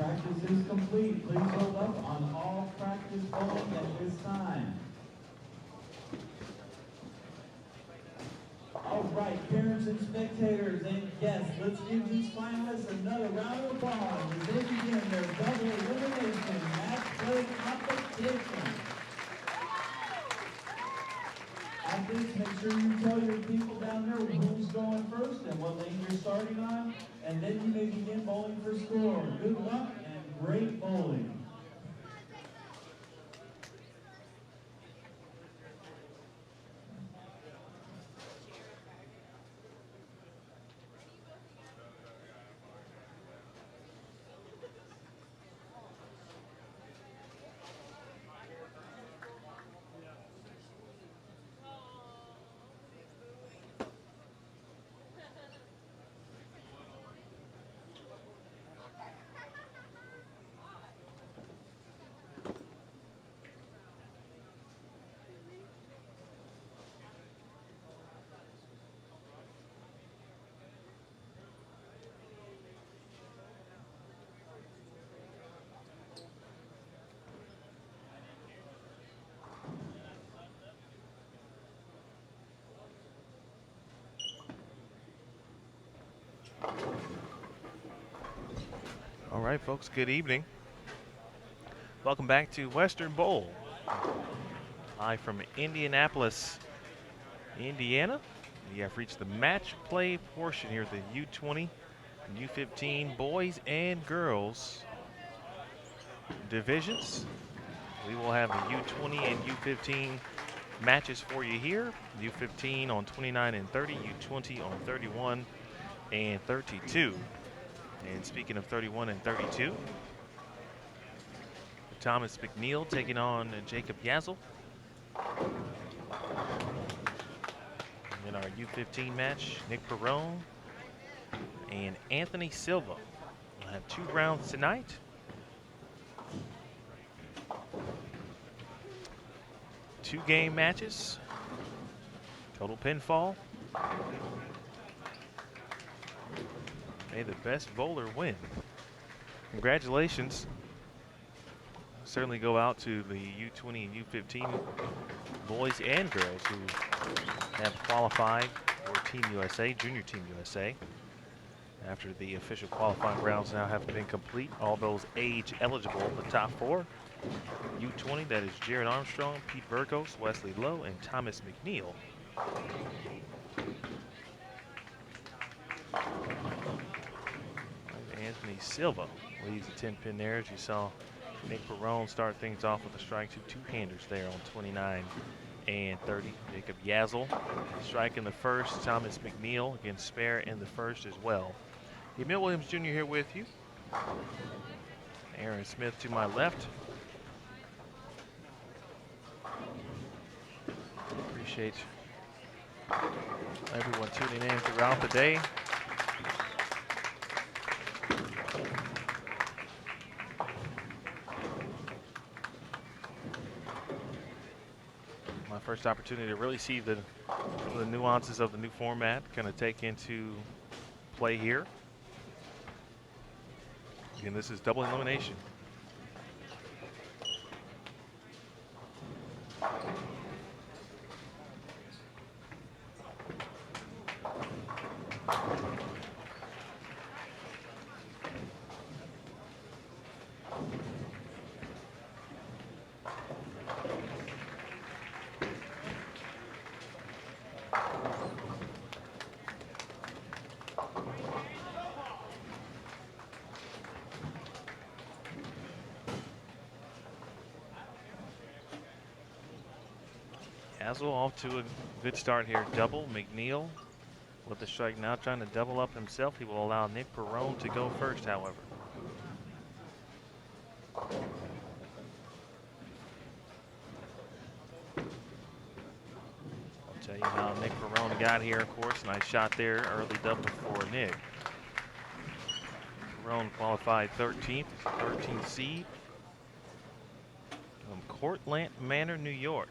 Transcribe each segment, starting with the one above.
Practice is complete. Please hold up on all practice bowling at this time. All right, parents and spectators and guests, let's give these finalists another round of applause as they begin their double elimination match play competition. Athletes, make sure you tell your people down there who's going first and what lane you're starting on, and then you may begin bowling for score. Good luck and great bowling. All right, folks, good evening. Welcome back to Western Bowl. Live from Indianapolis, Indiana. We have reached the match play portion here, the U20 and U15 boys and girls divisions. We will have the U20 and U15 matches for you here. U15 on 29 and 30, U20 on 31 and 32. And speaking of 31 and 32, Thomas McNeil taking on Jacob Yazel. In our U15 match, Nick Perrone and Anthony Silva. We'll have 2 rounds tonight. Two game matches, total pinfall. May the best bowler win. Congratulations. Certainly go out to the U20 and U15 boys and girls who have qualified for Team USA, Junior Team USA. After the official qualifying rounds now have been complete, all those age eligible, the top 4. U20, that is Jared Armstrong, Pete Burgos, Wesley Lowe, and Thomas McNeil. Anthony Silva leads the 10-pin there, as you saw Nick Perrone start things off with a strike to two-handers there on 29 and 30. Jacob Yazel striking the first. Thomas McNeil against spare in the first as well. Emil Williams Jr. here with you. Aaron Smith to my left. Appreciate everyone tuning in throughout the day. My first opportunity to really see the nuances of the new format kind of take into play here. Again, this is double elimination. Yazel off to a good start here. Double. McNeil with the strike now, trying to double up himself. He will allow Nick Perrone to go first, however. I'll tell you how Nick Perrone got here, of course. Nice shot there, early double for Nick. Perrone qualified 13th, 13th seed from Cortlandt Manor, New York.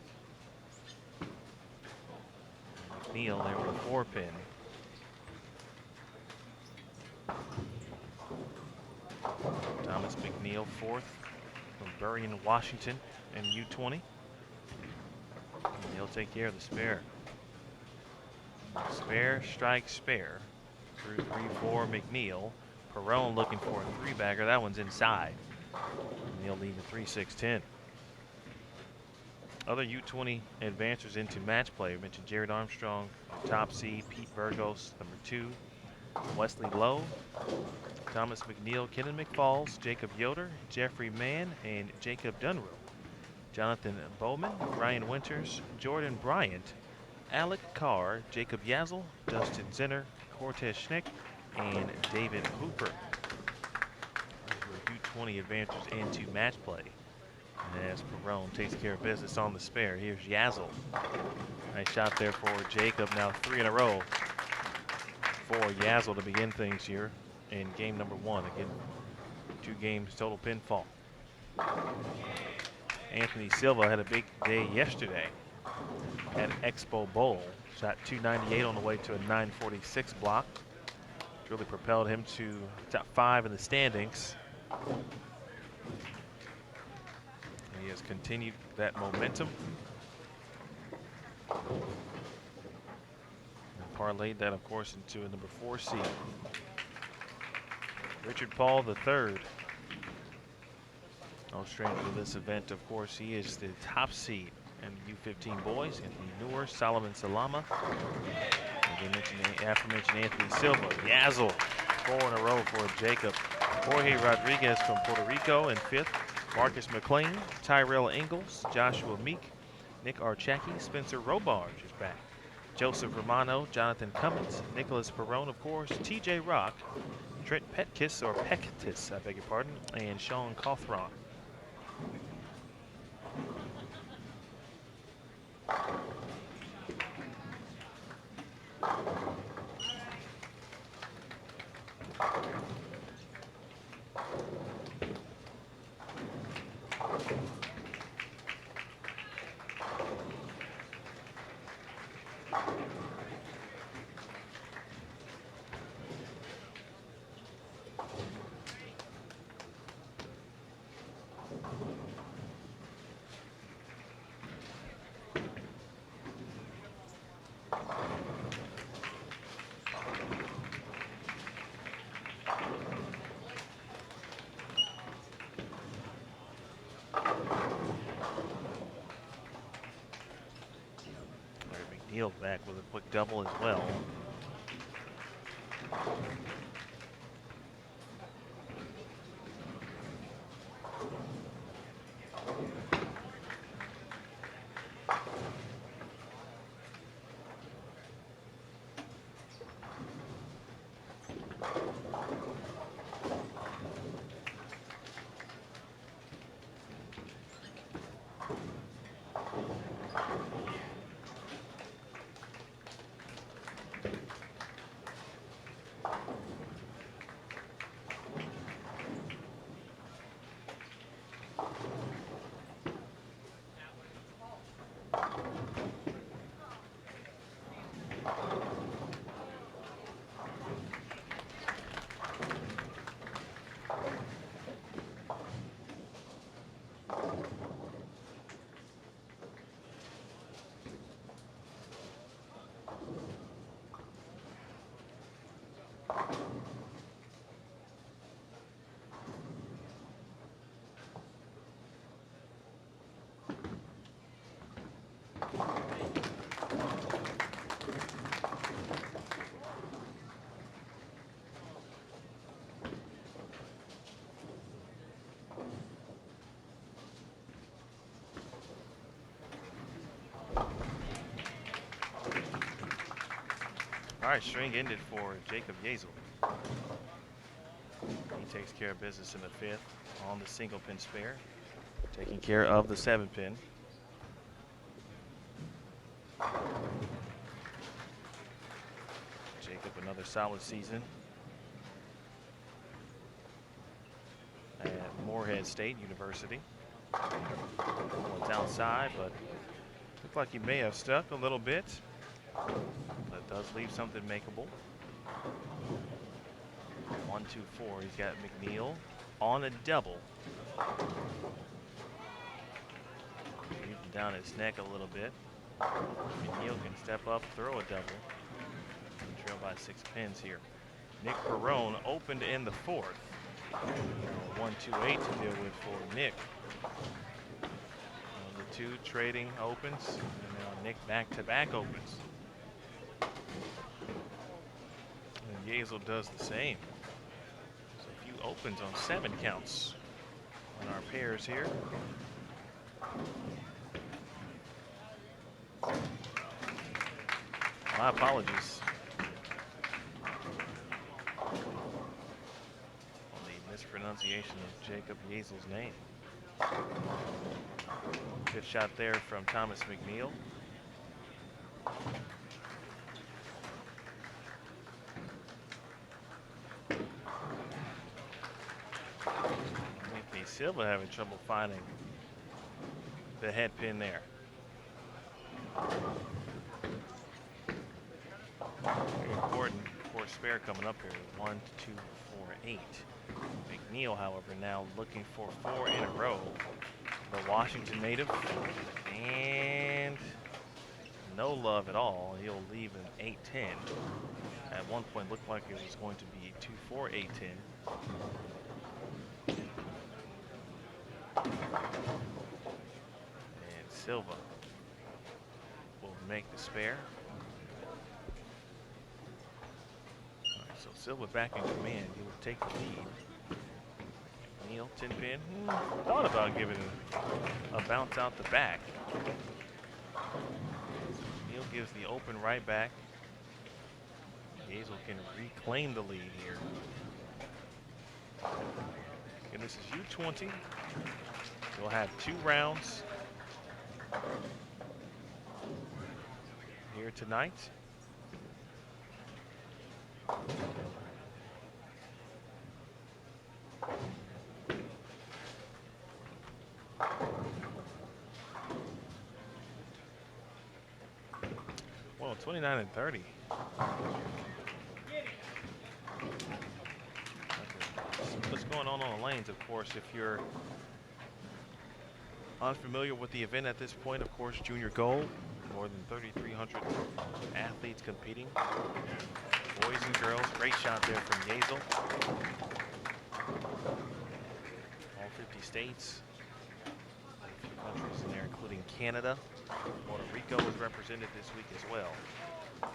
McNeil there with a 4-pin. Thomas McNeil, fourth from Burien, Washington, in U20. And he'll take care of the spare. Spare, strike, spare. Through 3-4, McNeil. Perone looking for a three-bagger. That one's inside. And he'll lead the 3-6-10. Other U20 advancers into match play. We mentioned Jared Armstrong, top seed. Pete Burgos, number 2. Wesley Lowe, Thomas McNeil, Kenan McFalls, Jacob Yoder, Jeffrey Mann, and Jacob Dunrow. Jonathan Bowman, Ryan Winters, Jordan Bryant, Alec Carr, Jacob Yazel, Dustin Zinner, Cortez Schnick, and David Hooper. Those were U20 advancers into match play. And as Perone takes care of business on the spare, here's Yazel. Nice shot there for Jacob, now 3 in a row for Yazel to begin things here in game number 1. Again, 2 games total pinfall. Anthony Silva had a big day yesterday at Expo Bowl. Shot 298 on the way to a 946 block. Really propelled him to top 5 in the standings. And he has continued that momentum. And parlayed that, of course, into a number 4 seed. Richard Paul III. No stranger to this event, of course. He is the top seed in the U15 Boys. Anthony Noor, Solomon Salama. The aforementioned Anthony Silva. Yazel, 4 in a row for Jacob. Jorge Rodriguez from Puerto Rico in 5th. Marcus McLean, Tyrell Ingalls, Joshua Meek, Nick Archacki, Spencer Robarge is back. Joseph Romano, Jonathan Cummins, Nicholas Perone, of course, TJ Rock, Trent Petkiss, or Pektis, I beg your pardon, and Sean Cawthron. McNeil back with a quick double as well. All right, string ended for Jacob Yazel. He takes care of business in the 5th on the single pin spare, taking care of the 7-pin. Jacob, another solid season at Morehead State University. One's outside, but looked like he may have stuck a little bit. That does leave something makeable. 1-2-4. He's got McNeil, on a double. Even down his neck a little bit. McNeil can step up, throw a double. Trail by 6 pins here. Nick Perrone opened in the fourth. 1-2-8 to deal with for Nick. The two trading opens, and now Nick back-to-back opens. And Yazel does the same. So a few opens on 7 counts on our pairs here. My apologies on the mispronunciation of Jacob Yazel's name. Good shot there from Thomas McNeil. Nicky Silva having trouble finding the head pin there. Very important for spare coming up here. 1, 2, 4, 8. McNeil, however, now looking for 4 in a row. The Washington native, and no love at all. He'll leave an 8-10. At one point, looked like it was going to be 2-4, 8-10. And Silva will make the spare. All right, so Silva back in command. He will take the lead. Neal, 10 pin. Thought about giving a bounce out the back. Neal gives the open right back. Yazel can reclaim the lead here. And this is U20. We'll have 2 rounds here tonight. Well, 29 and 30. What's going on the lanes, of course, if you're unfamiliar with the event at this point, of course, junior gold, more than 3,300 athletes competing. Boys and girls, great shot there from Yazel. All 50 states, a few countries in there, including Canada. Puerto Rico is represented this week as well. All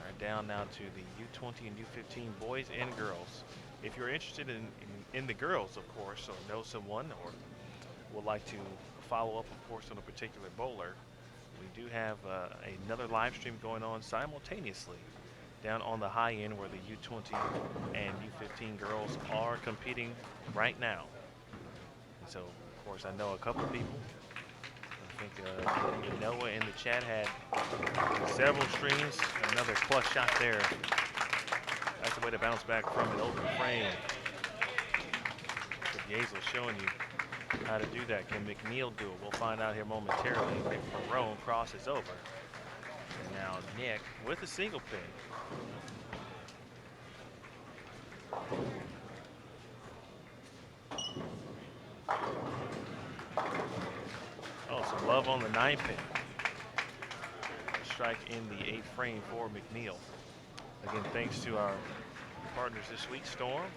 right, down now to the U20 and U15 boys and girls. If you're interested in the girls, of course, or know someone or would like to follow up, of course, on a particular bowler, we do have another live stream going on simultaneously down on the high end where the U20 and U15 girls are competing right now. And so, of course, I know a couple people. I think even Noah in the chat had several streams. Another clutch shot there. That's the way to bounce back from an open frame. Yazel showing you how to do that. Can McNeil do it? We'll find out here momentarily. Nick Perrone crosses over. And now Nick with a single pin. Oh, some love on the 9 pin. Strike in the 8th frame for McNeil. Again, thanks to our partners this week, Storm,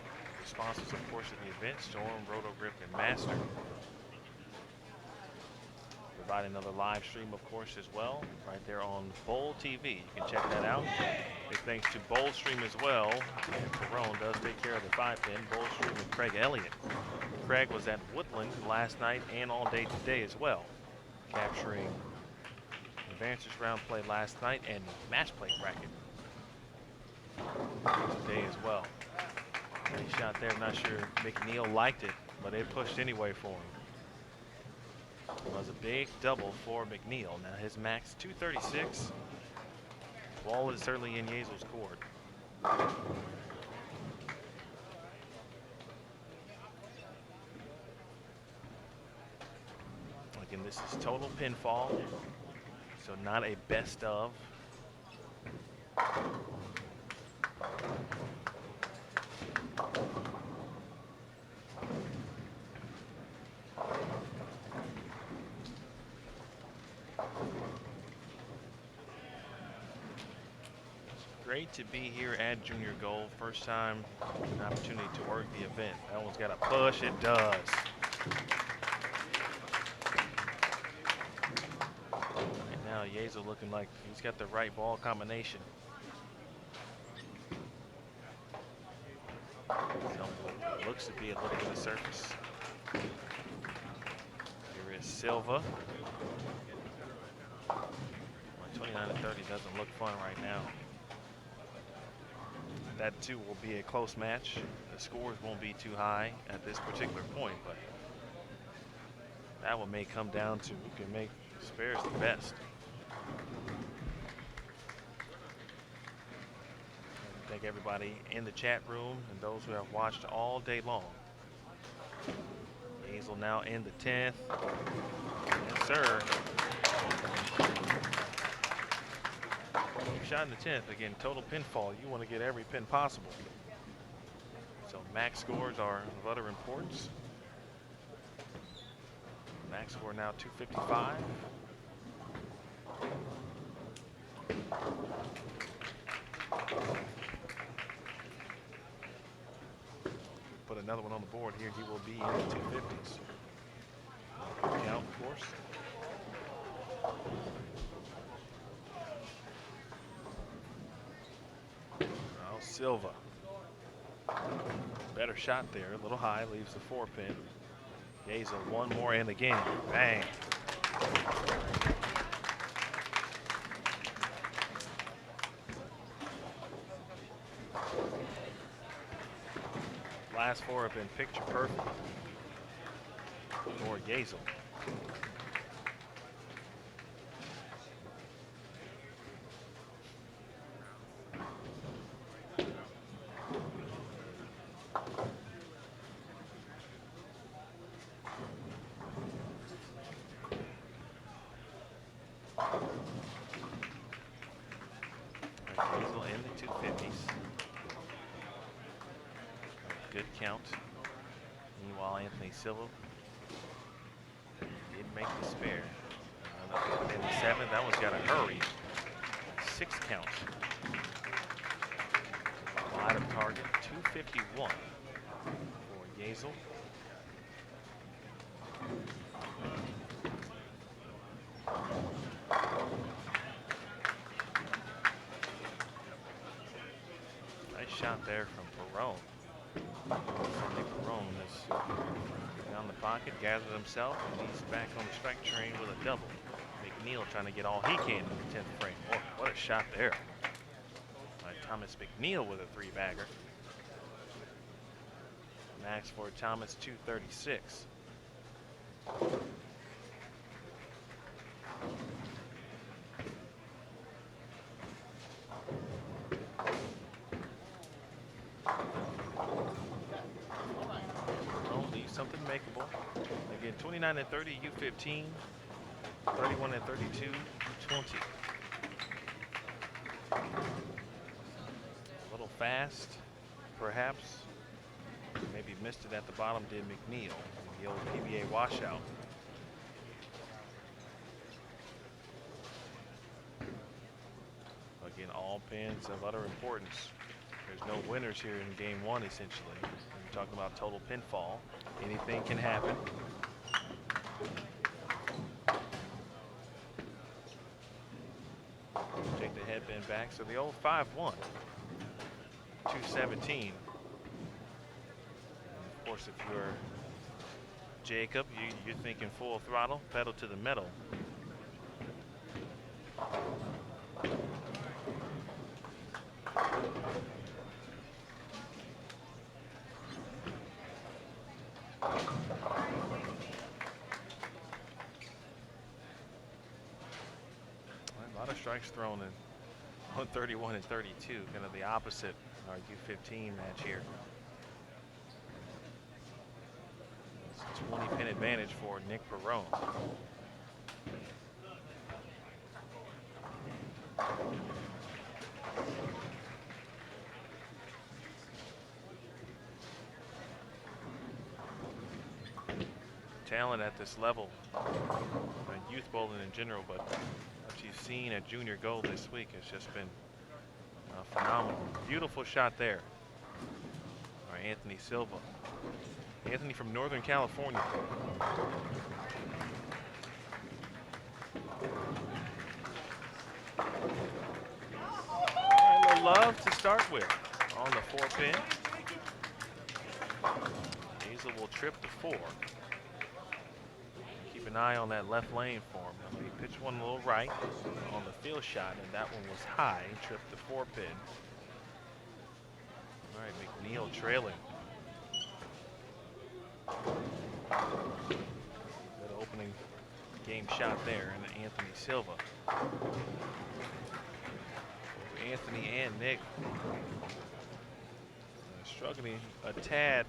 sponsors, of course, of the event, Storm, Roto-Grip, and Master. Provide another live stream, of course, as well, right there on Bowl TV. You can check that out. Big thanks to Bowl Stream as well. And Perrone does take care of the 5-pin. Bowl Stream with Craig Elliott. Craig was at Woodland last night and all day today as well, capturing advances round play last night and match play bracket today as well. Nice shot there. I'm not sure McNeil liked it, but it pushed anyway for him. It was a big double for McNeil. Now his max 236. Ball is certainly in Yazel's court. Again, this is total pinfall, so not a best of. Great to be here at Junior Gold. First time an opportunity to work the event. That one's got a push. It does. And now Yezo looking like he's got the right ball combination. So looks to be a little bit of surface. Here is Silva. 29 and 30 doesn't look fun right now. That too will be a close match. The scores won't be too high at this particular point, but that one may come down to who can make spares the best. And thank everybody in the chat room and those who have watched all day long. Hazel now in the 10th. Yes, sir. Shot in the 10th. Again, total pinfall. You want to get every pin possible. So max scores are of utter importance. Max score now 255. Put another one on the board here. He will be in the 250s. Count, of course. Silva. Better shot there. A little high. Leaves the 4-pin. Yezo one more and again. Bang. Last 4 have been picture perfect for Yezo. In the 250s. Good count. Meanwhile, Anthony Silva did make the spare. In the 7th, that one's got to hurry. 6 count. Wide of target, 251 for Yezel. Shot there from Perone. Sonny Perone is down the pocket, gathered himself, and he's back on the strike train with a double. McNeil trying to get all he can in the 10th frame. Oh, what a shot there by Thomas McNeil with a 3-bagger. Max for Thomas 236. Something makeable. Again, 29 and 30 U15, 31 and 32 U20. A little fast, perhaps. Maybe missed it at the bottom, did McNeil. The old PBA washout. Again, all pins of utter importance. There's no winners here in game 1, essentially. We're talking about total pinfall. Anything can happen. Take the headband back. So the old 5-1. 217. And of course, if you're Jacob, you're thinking full throttle, pedal to the metal. Strikes thrown in 131 and 32, kind of the opposite in our U15 match here. It's a 20-pin advantage for Nick Perone. Talent at this level, youth bowling in general, but what you've seen at Junior Gold this week has just been Phenomenal. Beautiful shot there. All right, Anthony Silva. Anthony from Northern California. All right, a little love to start with on the 4-pin. Hazel will trip the 4. Keep an eye on that left lane for him. He pitched one a little right on the field shot, and that one was high. He tripped the 4-pin. All right, McNeil trailing. Good opening game shot there, and Anthony Silva. Anthony and Nick struggling a tad,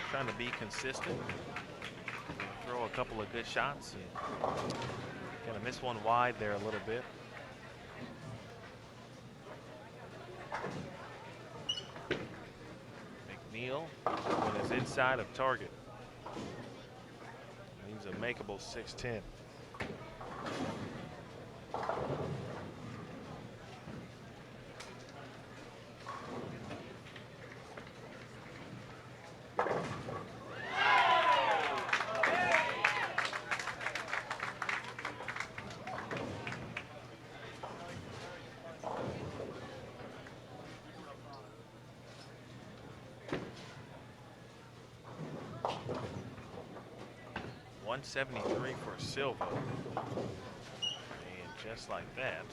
trying to be consistent, throw a couple of good shots, and kind of miss one wide there a little bit. McNeil when it's inside of target. He's a makeable 6'10". .173 for Silva, and just like that,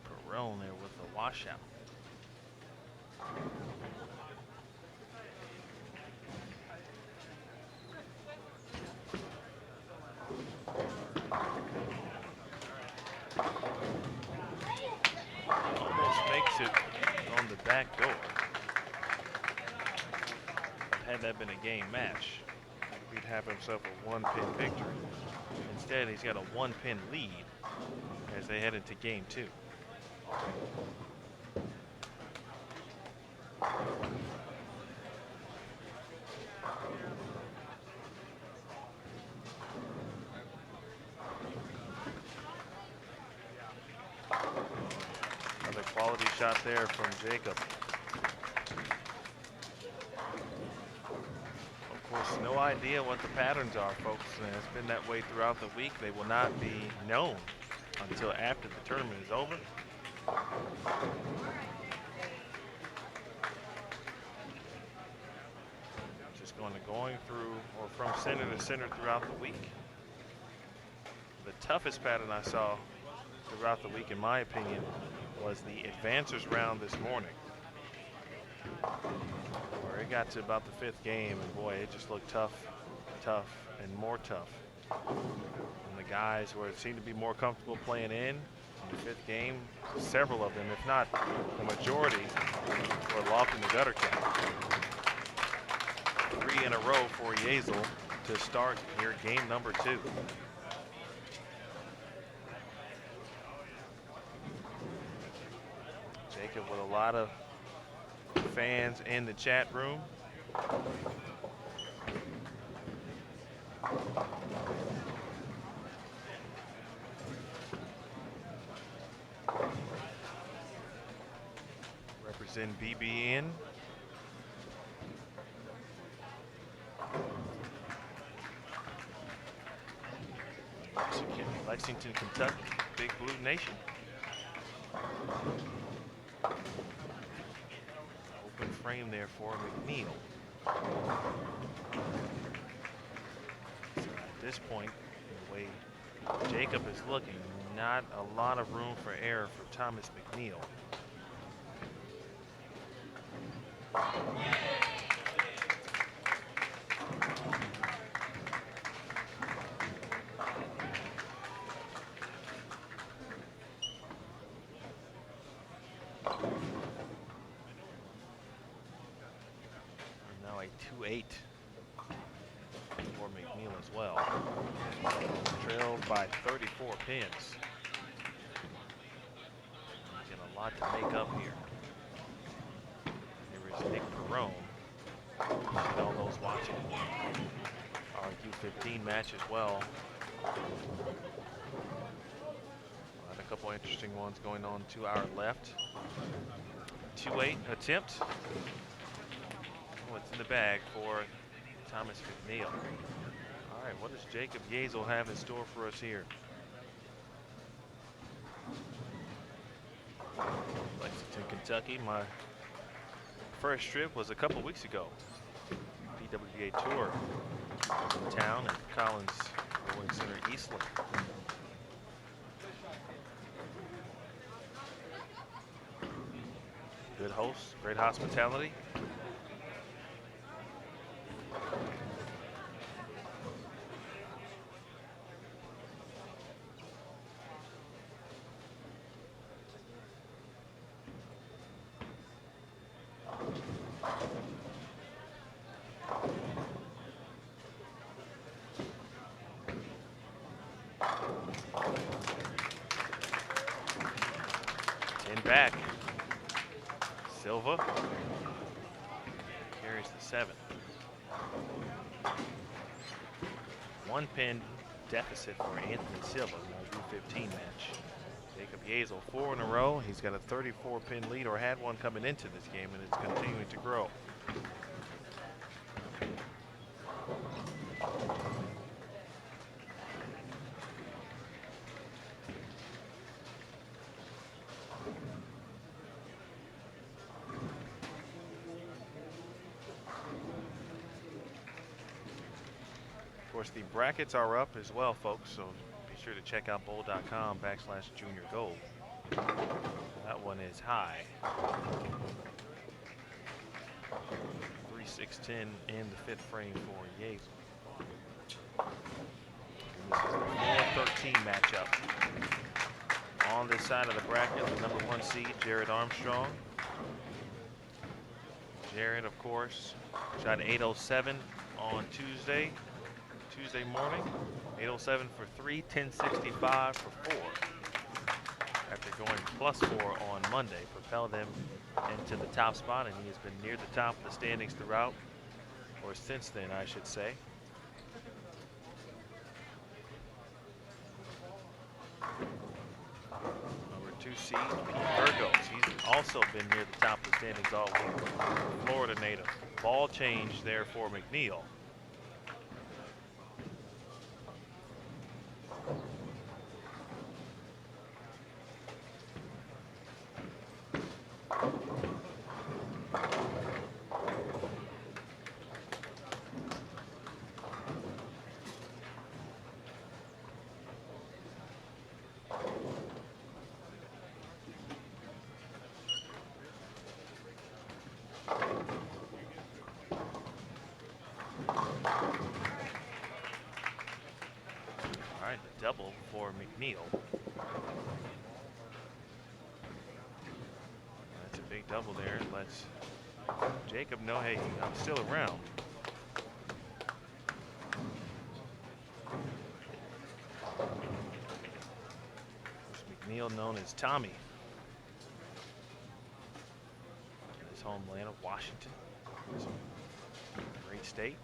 Perone there with the washout. Almost makes it on the back door. Had that been a game match, he'd have himself a 1-pin victory. Instead, he's got a 1-pin lead as they head into game 2. Another quality shot there from Jacob. Of course, no idea what the patterns are, folks. It's been that way throughout the week. They will not be known until after the tournament is over. Just going through or from center to center throughout the week. The toughest pattern I saw throughout the week, in my opinion, was the advancers round this morning. Where it got to about the 5th game, and boy, it just looked tough, and more tough. And the guys where it seemed to be more comfortable playing in the 5th game, several of them, if not the majority, were locked in the gutter cap. 3 in a row for Yazel to start here game number 2. Jacob with a lot of fans in the chat room. Represent BBN. Lexington, Kentucky, Big Blue Nation. Open frame there for McNeil. So at this point, the way Jacob is looking, not a lot of room for error for Thomas McNeil. Now a 2-8 for McNeil as well. Trailed by 34 pins. Got a lot to make up here. Here is Nick Perone. And all those watching our U15 match as well. A couple interesting ones going on to our left. 2-8 attempt. What's in the bag for Thomas McNeil? All right, what does Jacob Yazel have in store for us here? Lexington, Kentucky. My first trip was a couple weeks ago. PWA Tour in town at Collins Bowling Center, Eastland. Good host, great hospitality. Back. Silva carries the 7. 1 pin deficit for Anthony Silva in our U15 match. Jacob Yazel 4 in a row. He's got a 34 pin lead, or had one coming into this game, and it's continuing to grow. Of course, the brackets are up as well, folks, so be sure to check out bowl.com/juniorgold. That one is high. 3-6-10 in the 5th frame for Yazel. And this is the 4-13 matchup. On this side of the bracket, the number 1 seed, Jared Armstrong. Jared, of course, shot 807 on Tuesday morning. 807 for 3, 1065 for 4. After going +4 on Monday, propelled him into the top spot, and he has been near the top of the standings throughout, or since then, I should say. Number 2 seed, Pete Burgos. He's also been near the top of the standings all week. Florida native. Ball change there for McNeil. Double for McNeil. That's a big double there. Lets Jacob know, hey, I'm still around. McNeil, known as Tommy. His homeland of Washington. Great state.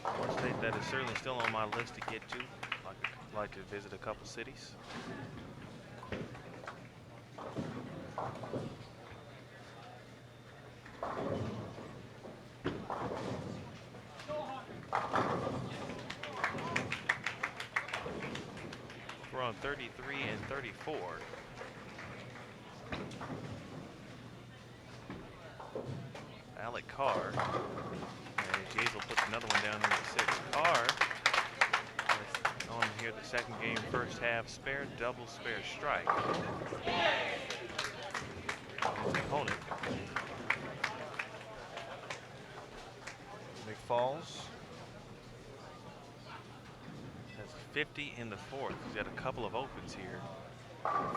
One state that is certainly still on my list to get to. I'd like to visit a couple cities. We're on 33 and 34. Alec Carr. And Yazel puts another one down number 6. Carr on here the second game, first half, spare, double, spare, strike. His opponent, McFalls, has 50 in the 4th. He's got a couple of opens here.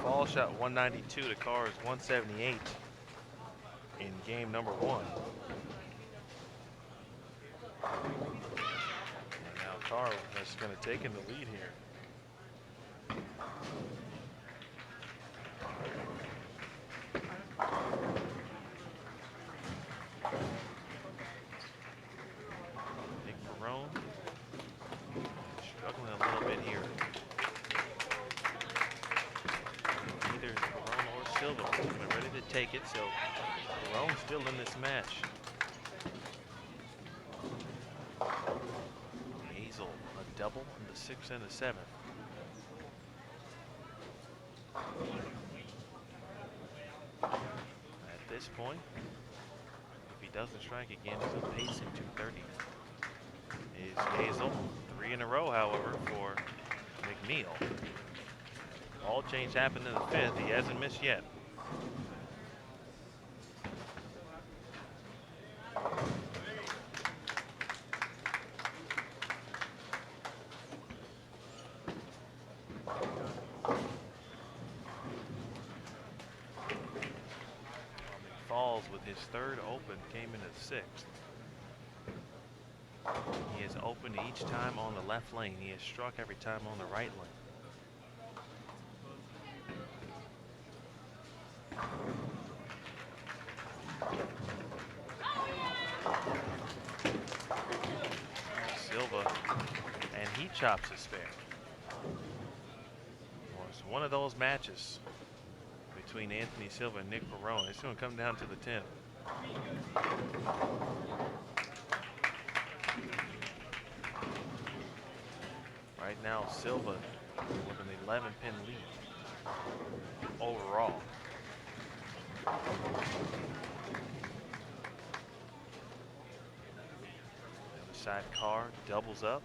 Falls shot 192 to Carr's 178 in game number 1. Carr is going to take in the lead here. Nick Perrone take it, so Perone's still in this match. Hazel, a double in the 6th and the 7th. At this point, if he doesn't strike again, he's on pace at 230. Is Hazel. 3 in a row, however, for McNeil. Ball change happened in the 5th. He hasn't missed yet. Falls with his 3rd open came in at 6th. He has opened each time on the left lane. He has struck every time on the right lane. Silva, and he chops his spare. Well, it's one of those matches between Anthony Silva and Nick Perone. It's going to come down to the 10th. Right now, Silva with an 11-pin lead overall. The side car doubles up,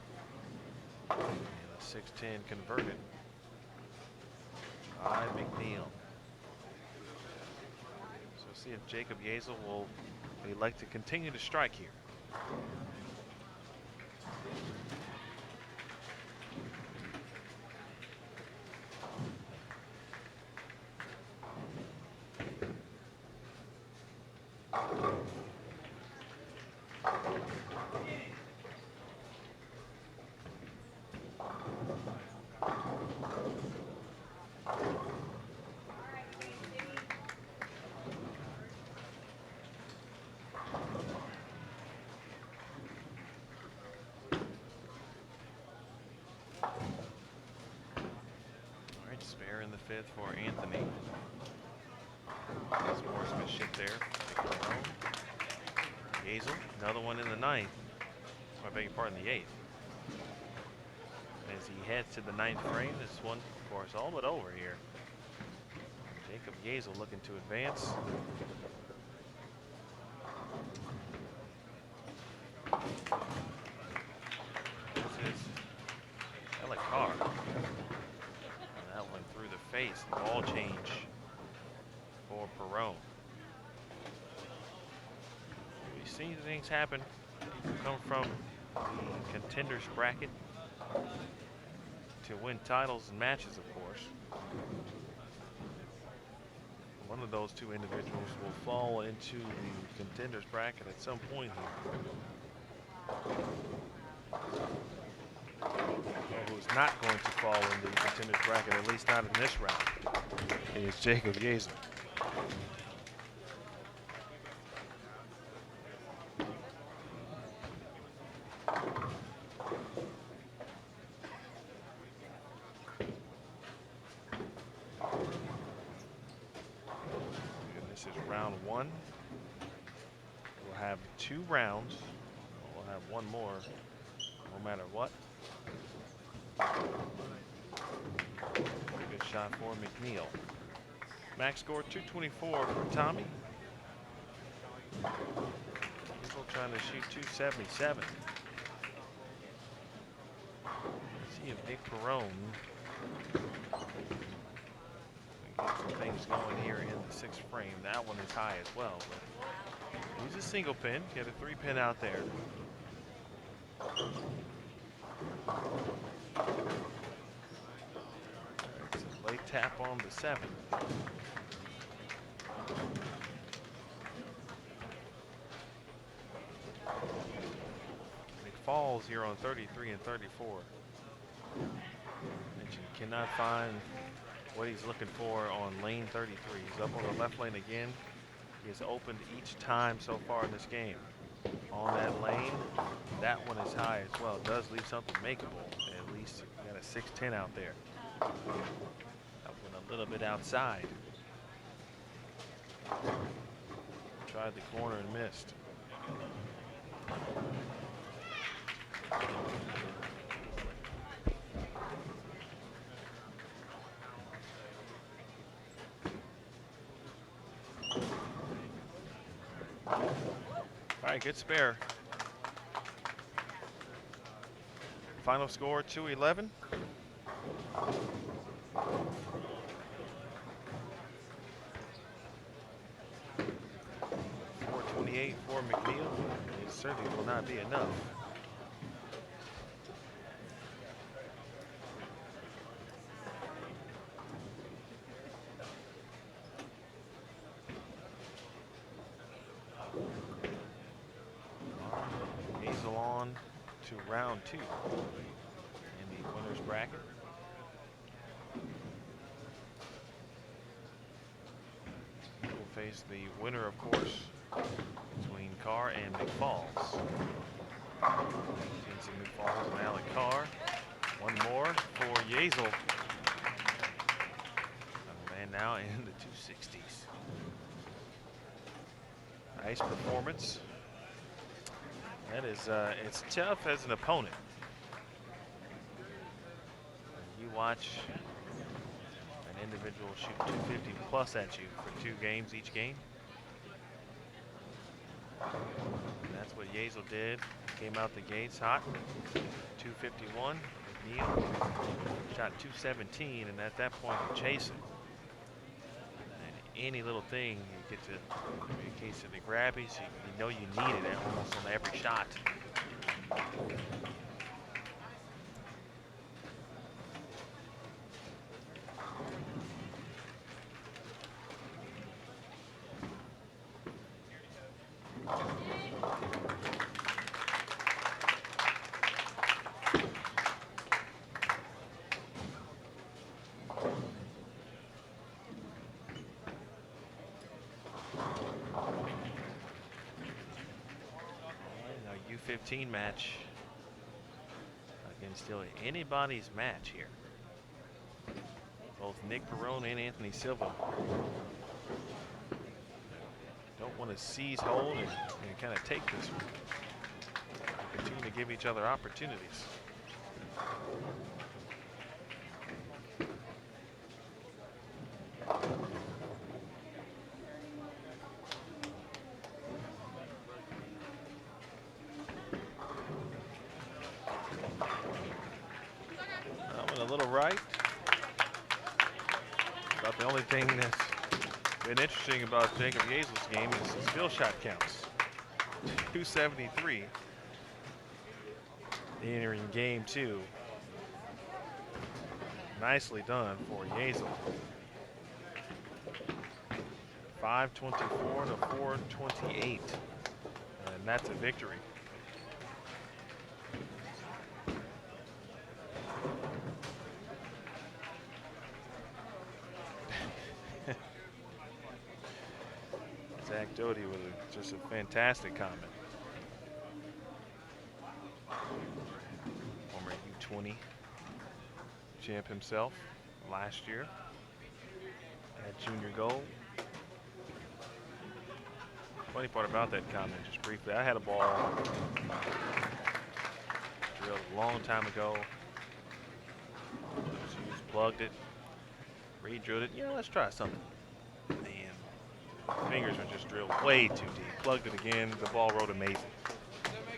and a 610 converted by McNeil. So see if Jacob Yazel will elect to continue to strike here. Spare in the 5th for Anthony. There's sportsmanship there. Hazel, another one in the 9th. I beg your pardon, the 8th. As he heads to the 9th frame, this one, of course, all but over here. Jacob Yazel looking to advance. This is Alec Carr. That one through the face. Ball change for Perone. We've seen things happen. People come from the contenders bracket to win titles and matches, of course. One of those two individuals will fall into the contenders bracket at some point here. Who's not going to fall in the contenders bracket, at least not in this round, is Jacob Yazel. And this is round 1. We'll have 2 rounds. We'll have one more, no matter what. Good shot for McNeil. Max score 224 for Tommy. Still trying to shoot 277. Let's see if Nick Perone can get some things going here in the 6th frame. That one is high as well, but he's a single pin. Get a 3-pin out there. It's a late tap on the 7. It falls here on 33 and 34. Mentioned cannot find what he's looking for on lane 33. He's up on the left lane again. He has opened each time so far in this game. On that lane, that one is high as well. It does leave something makeable. At least you got a 610 out there. That one a little bit outside. Tried the corner and missed. All right, good spare. Final score 2-11. 428 for McNeil. It certainly will not be enough. Hazel on to round two in the winners bracket. We'll face the winner, of course, between Carr and McFalls. Seen some McFalls and Alec Carr. One more for Yazel. And now in the 260s. Nice performance. That is, it's tough as an opponent. You watch an individual shoot 250 plus at you for 2 games each game. And that's what Yazel did. Came out the gates hot. 251. McNeil shot 217, and at that point, you're chasing. And any little thing, you get to, in case of the grabbies, you know you need it almost on every shot. U15 match. Again, still anybody's match here. Both Nick Perrone and Anthony Silva don't want to seize hold and kind of take this one. Continue to give each other opportunities. A little right. About the only thing that's been interesting about Jacob Yazel's game is his field shot counts. 273 entering game 2. Nicely done for Yazel. 524 to 428, and that's a victory. Zach Doty with just a fantastic comment. Former U20 champ himself last year at junior gold. Funny part about that comment, just briefly, I had a ball drilled a long time ago. Just plugged it, re-drilled it. Let's try something. Fingers were just drilled way too deep. Plugged it again. The ball rode amazing.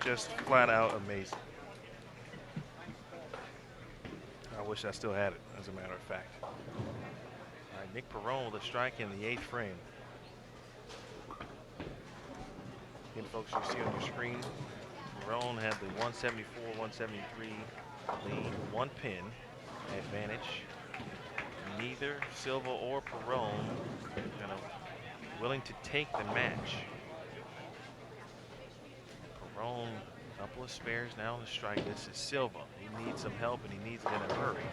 Just flat out amazing. I wish I still had it, as a matter of fact. All right, Nick Perrone with a strike in the 8th frame. Again, folks, you see on your screen, Perrone had the 174, 173 lead, 1 pin advantage. Neither Silva or Perrone kind of willing to take the match. Perrone, a couple of spares now on the strike. This is Silva. He needs some help, and he needs it in a hurry.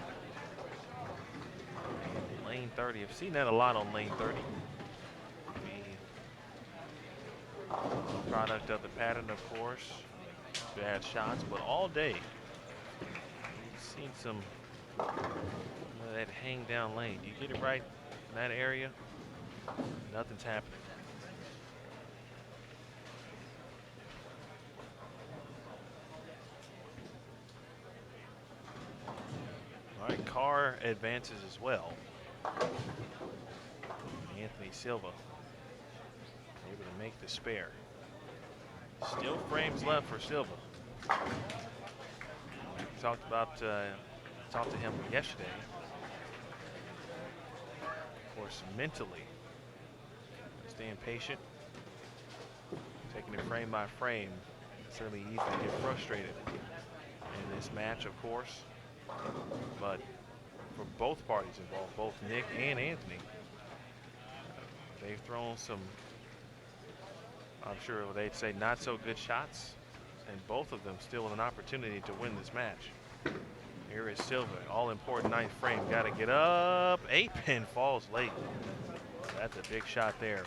Lane 30. I've seen that a lot on lane 30. The product of the pattern, of course. Bad shots, but all day we've seen some that hang down lane. You get it right in that area, nothing's happening. Carr advances as well. Anthony Silva able to make the spare. Still frames left for Silva. Talked to him yesterday. Of course, mentally, staying patient, taking it frame by frame. It's certainly easy to get frustrated in this match, of course. But for both parties involved, both Nick and Anthony, they've thrown some, I'm sure they'd say, not so good shots, and both of them still with an opportunity to win this match. Here is Silva, all important ninth frame, got to get up. 8-pin falls late. That's a big shot there.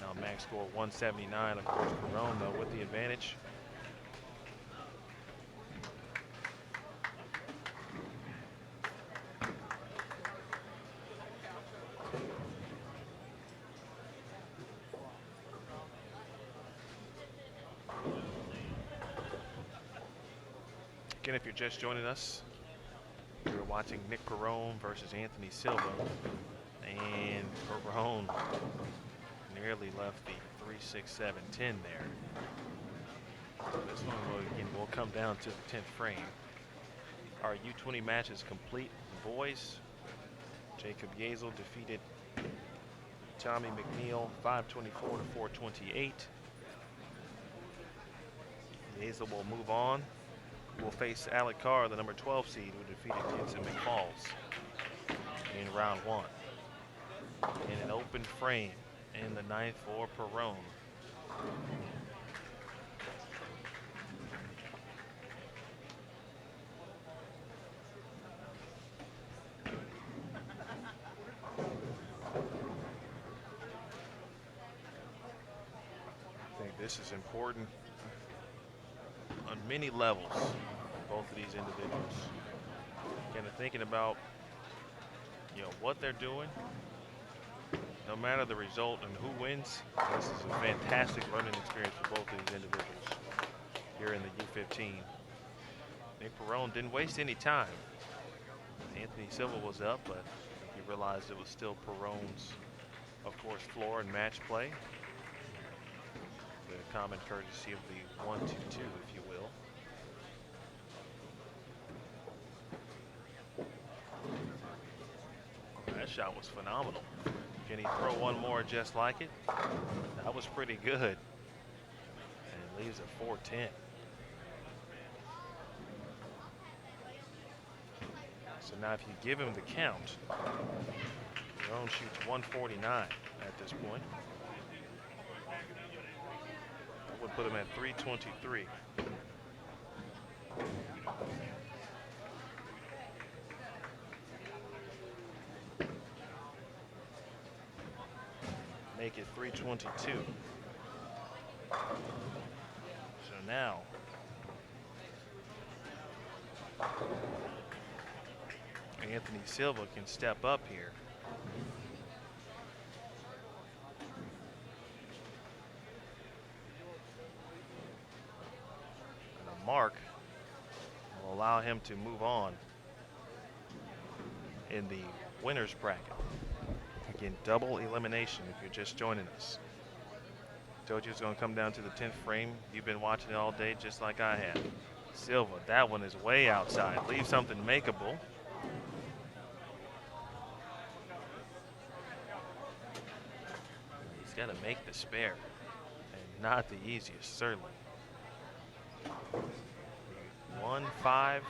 Now max score 179, of course, Perron though with the advantage. Again, if you're just joining us, we're watching Nick Perron versus Anthony Silva, and Perron nearly left the 3-6-7-10 there. This one will come down to the 10th frame. Our U20 match is complete. The boys, Jacob Yazel defeated Tommy McNeil 524 to 428. Yazel will move on. Will face Alec Carr, the number 12 seed, who defeated Jensen McFalls in round 1. In an open frame in the 9th for Perron. I think this is important on many levels, both of these individuals. Kind of thinking about, what they're doing. No matter the result and who wins, this is a fantastic learning experience for both of these individuals here in the U15. Nick Perron didn't waste any time. Anthony Silva was up, but he realized it was still Perron's, of course, floor and match play. The common courtesy of the 1-2-2, if you will. That shot was phenomenal. Can he throw one more just like it? That was pretty good. And it leaves at 4-10. So now if you give him the count, Perron shoots 149 at this point. That would put him at 323. Make it 322. So now Anthony Silva can step up here. And a mark will allow him to move on in the winner's bracket. Again, double elimination if you're just joining us. Told you it's going to come down to the 10th frame. You've been watching it all day just like I have. Silva, that one is way outside. Leave something makeable. He's got to make the spare. And not the easiest, certainly. 1-5.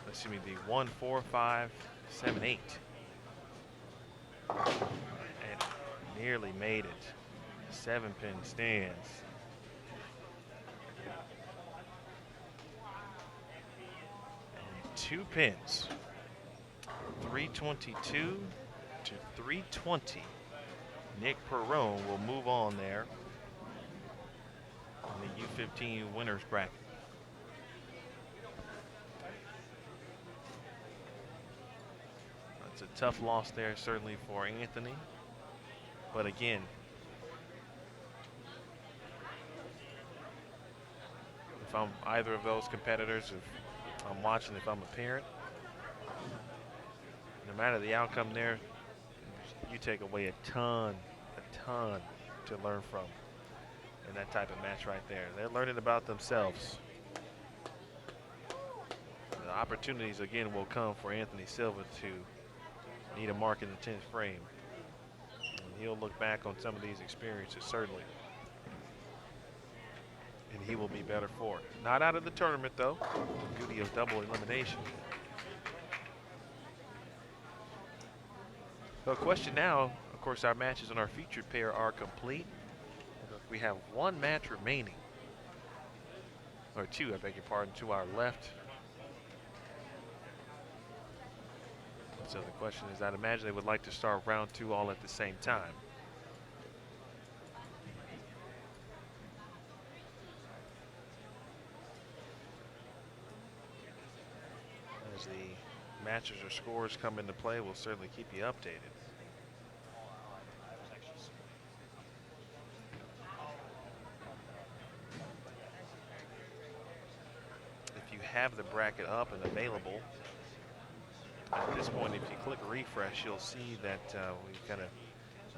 Excuse me, the 1-4-5. 7-8. And nearly made it. 7-pin stands. And 2 pins. 322 to 320. Nick Perron will move on there on the U15 winners bracket. It's a tough loss there, certainly for Anthony. But again, if I'm either of those competitors, if I'm watching if I'm a parent. No matter the outcome there, you take away a ton to learn from in that type of match right there. They're learning about themselves. The opportunities again will come for Anthony Silva to need a mark in the 10th frame. And he'll look back on some of these experiences certainly. And he will be better for it. Not out of the tournament though. Beauty of double elimination. So question now, of course our matches on our featured pair are complete. We have one match remaining. Or two, I beg your pardon, to our left. So the question is, I'd imagine they would like to start round two all at the same time. As the matches or scores come into play, we'll certainly keep you updated. If you have the bracket up and available, at this point, if you click refresh, you'll see that we've kind of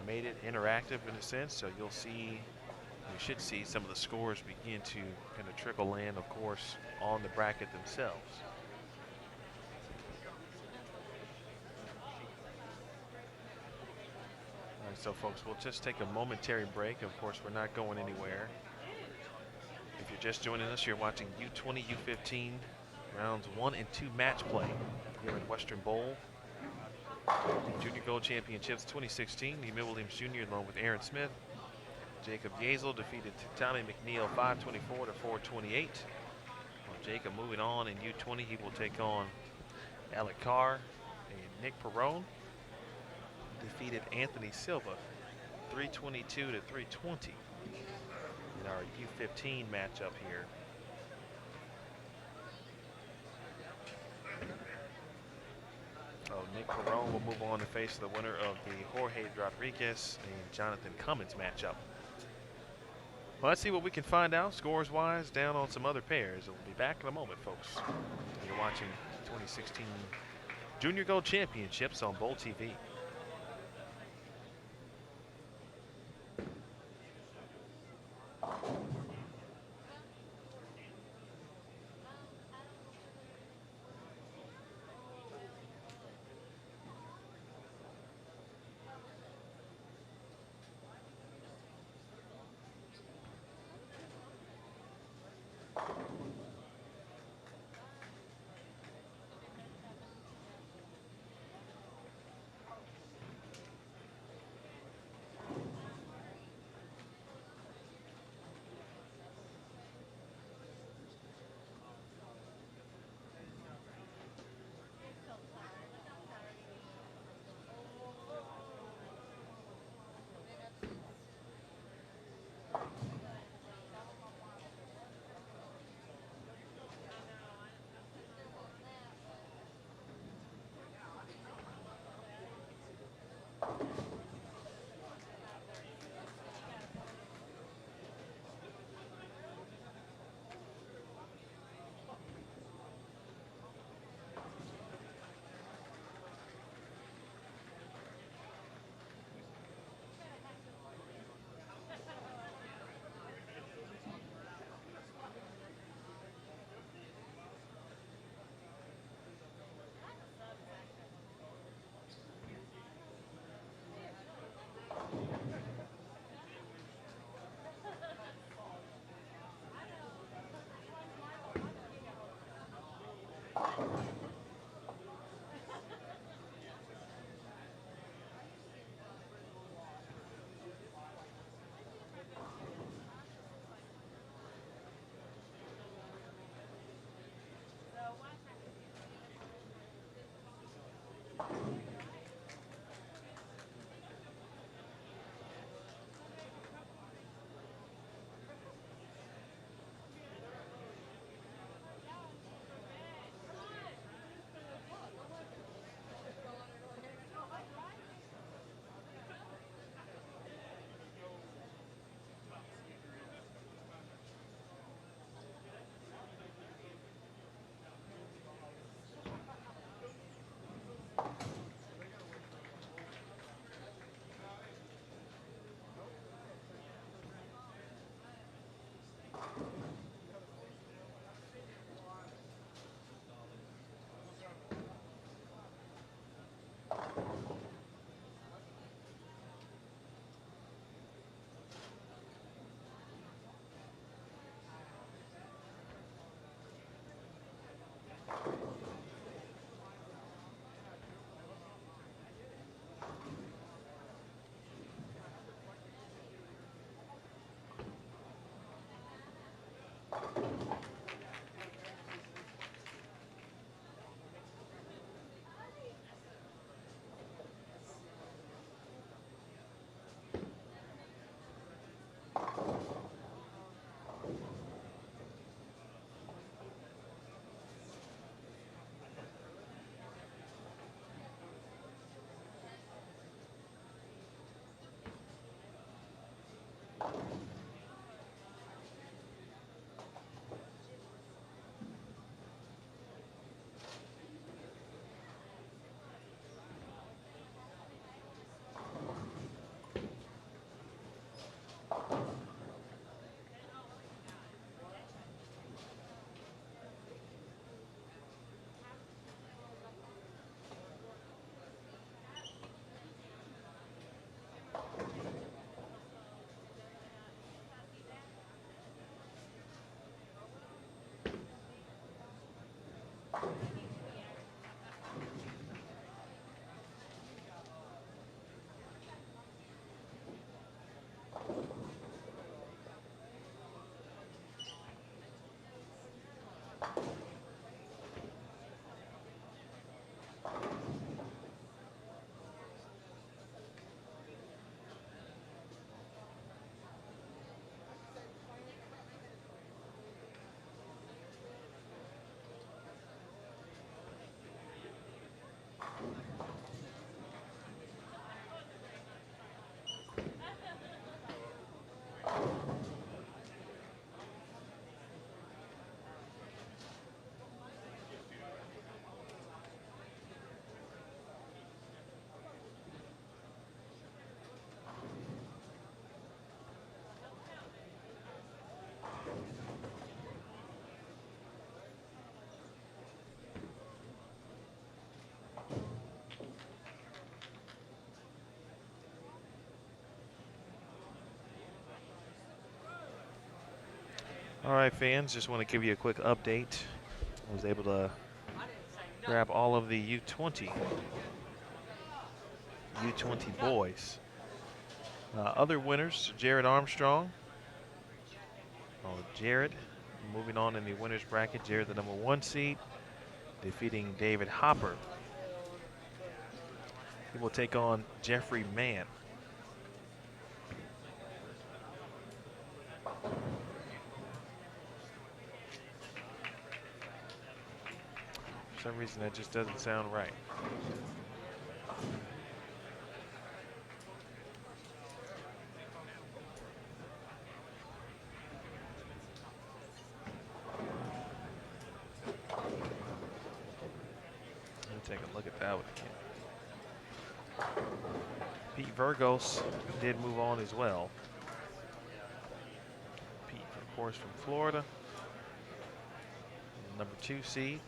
made it interactive in a sense. So you'll see, you should see some of the scores begin to kind of trickle in, of course, on the bracket themselves. All right, so folks, we'll just take a momentary break. Of course, we're not going anywhere. If you're just joining us, you're watching U20, U15 rounds 1 and 2 match play here at Western Bowl. Junior Gold Championships 2016, Emil Williams Jr. along with Aaron Smith. Jacob Yazel defeated Tommy McNeil 524 to 428. Well, Jacob moving on in U20, he will take on Alec Carr, and Nick Perrone defeated Anthony Silva 322 to 320 in our U15 matchup here. So Nick Perrone will move on to face the winner of the Jorge Rodriguez and Jonathan Cummins matchup. Well, let's see what we can find out scores-wise down on some other pairs. We'll be back in a moment, folks. You're watching 2016 Junior Gold Championships on Bowl TV. All right, fans, just want to give you a quick update. I was able to grab all of the U20 Boys. Other winners, Jared Armstrong. Jared moving on in the winners bracket. Jared, the #1 seed, defeating David Hopper. He will take on Jeffrey Mann. For some reason, that just doesn't sound right. Take a look at that one again. Pete Virgos did move on as well. Pete, of course, from Florida, #2 seed.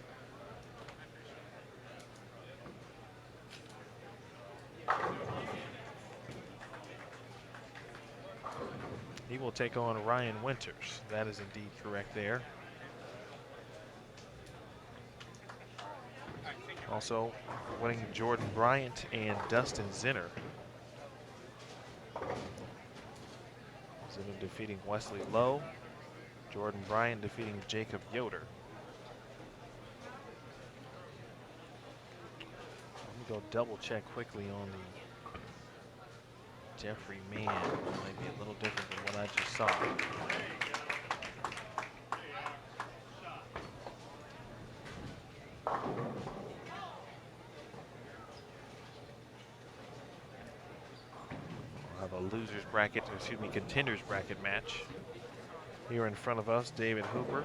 He will take on Ryan Winters. That is indeed correct there. Also winning Jordan Bryant and Dustin Zinner. Zinner defeating Wesley Lowe. Jordan Bryant defeating Jacob Yoder. Let me go double check quickly on the Jeffrey Mann. Might be a little different than what I just saw. Losers bracket, excuse me, contenders bracket match. Here in front of us, David Hooper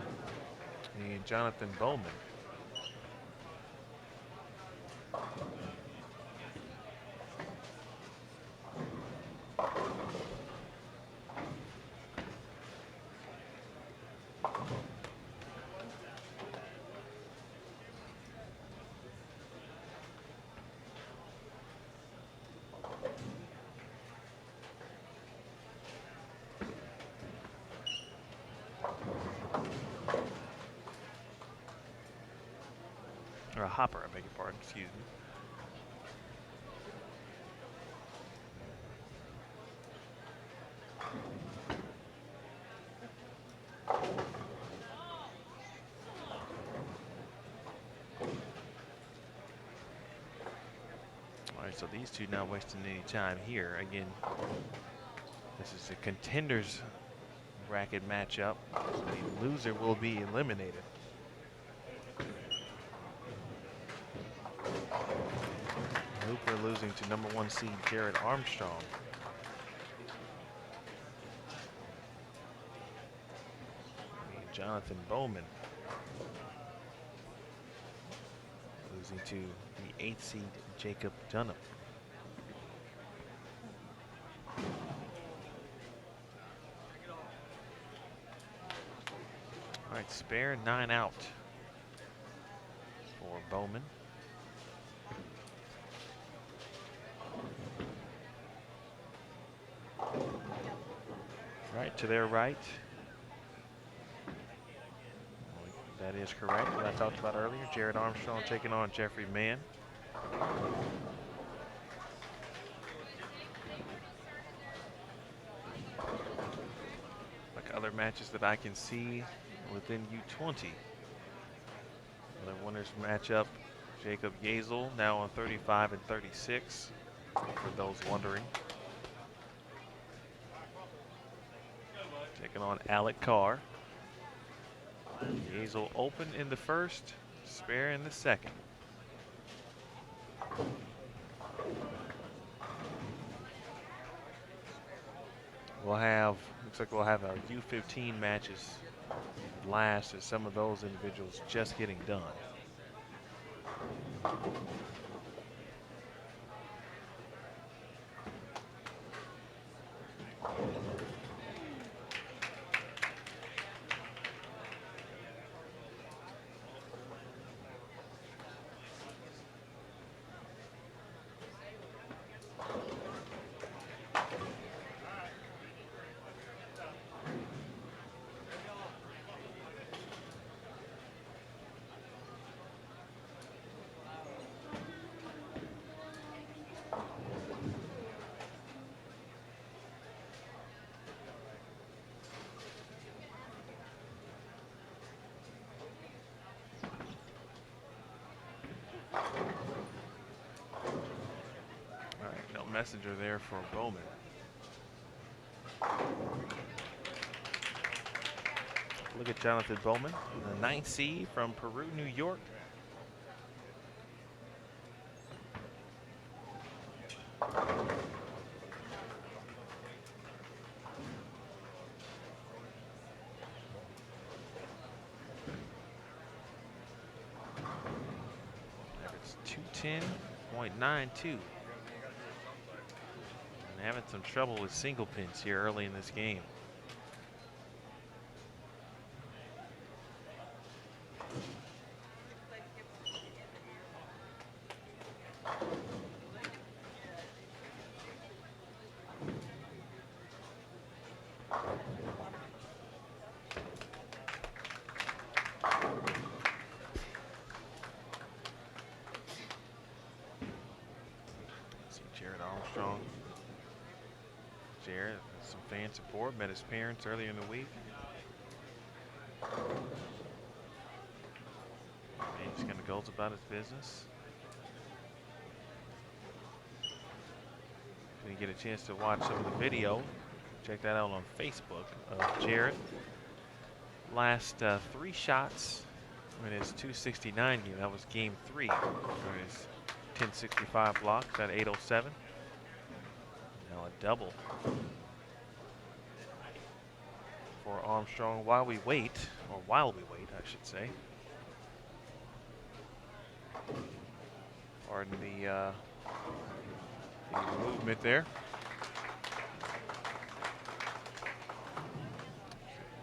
and Jonathan Bowman. Or a Hopper, I beg your pardon, excuse me. All right, so these two not wasting any time here. Again, this is a contenders bracket matchup. The loser will be eliminated. Hooper losing to #1 seed Jared Armstrong. And Jonathan Bowman losing to the 8th seed Jacob Dunham. All right, spare 9 out for Bowman. Right to their right. That is correct. What I talked about earlier, Jared Armstrong taking on Jeffrey Mann. Like other matches that I can see within U20. Another winners matchup, Jacob Yazel now on 35 and 36, for those wondering. Taking on Alec Carr. Yazel open in the first, spare in the second. We'll have, looks like we'll have our U15 matches last, as some of those individuals just getting done. messenger there for Bowman. Look at Jonathan Bowman, the 9th seed from Peru, New York. Average 210.92. And having some trouble with single pins here early in this game. Jared has some fan support, met his parents earlier in the week. And he's going to go about his business. If you get a chance to watch some of the video, check that out on Facebook of Jared. Last 3 shots in his 269 game. That was game 3 for his 1065 block at 807. Now a double for Armstrong while we wait, I should say. Pardon the movement there.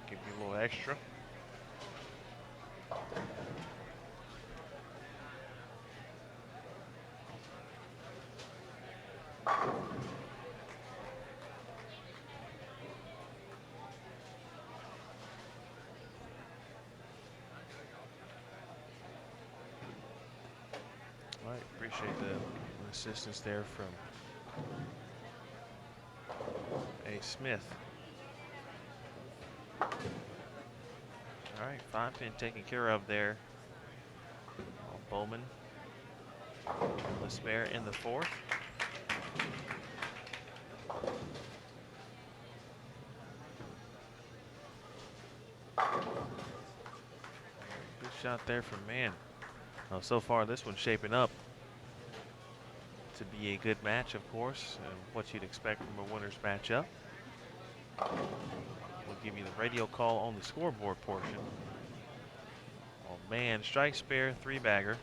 Give you a little extra. Appreciate the assistance there from A. Smith. All right, 5-pin taken care of there. Bowman, Lespere in the 4th. Good shot there from Mann. So far, this one's shaping up to be a good match, of course, and what you'd expect from a winner's matchup. We'll give you the radio call on the scoreboard portion. Oh man, strike spare, 3-bagger.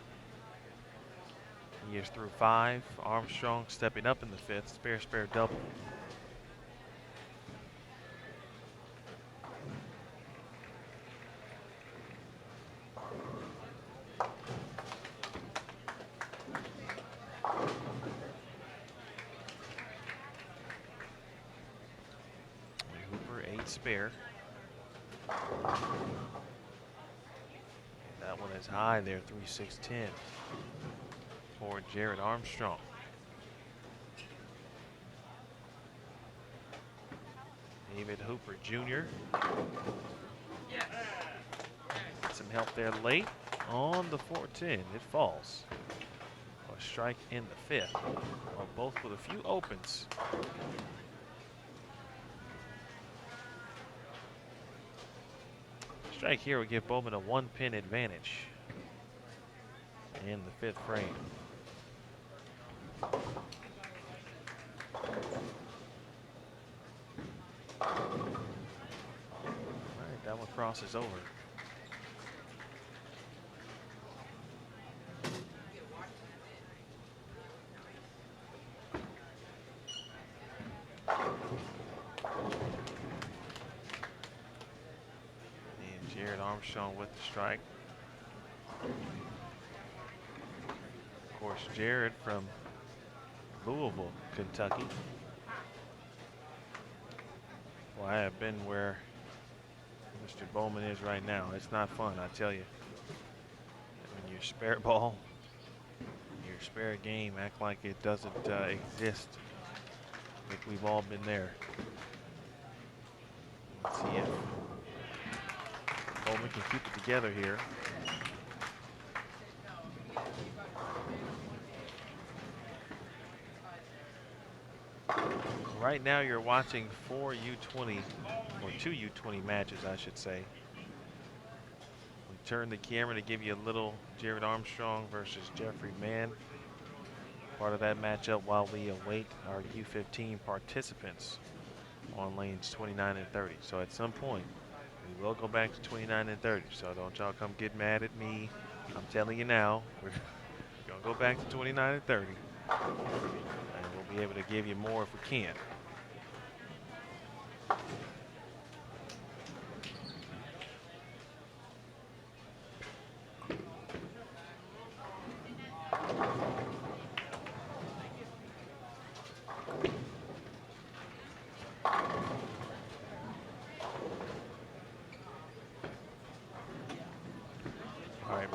He is through 5. Armstrong stepping up in the 5th, spare double. Spare. That one is high there, 3-6-10 for Jared Armstrong. David Hooper Jr. Get some help there late on the 4-10. It falls. A strike in the 5th. Well, both with a few opens. Strike here would give Bowman a 1-pin advantage in the 5th frame. All right, that one crosses over. Armstrong with the strike. Of course, Jared from Louisville, Kentucky. Well, I have been where Mr. Bowman is right now. It's not fun, I tell you. When your spare ball, your spare game, act like it doesn't exist. I think we've all been there. Let's see if Bowman can keep it together here. right now you're watching 4 U20, or 2 U20 matches, I should say. We turn the camera to give you a little Jared Armstrong versus Jeffrey Mann. Part of that matchup while we await our U15 participants on lanes 29 and 30. So at some point, we will go back to 29 and 30. So don't y'all come get mad at me. I'm telling you now, we're going to go back to 29 and 30. And we'll be able to give you more if we can.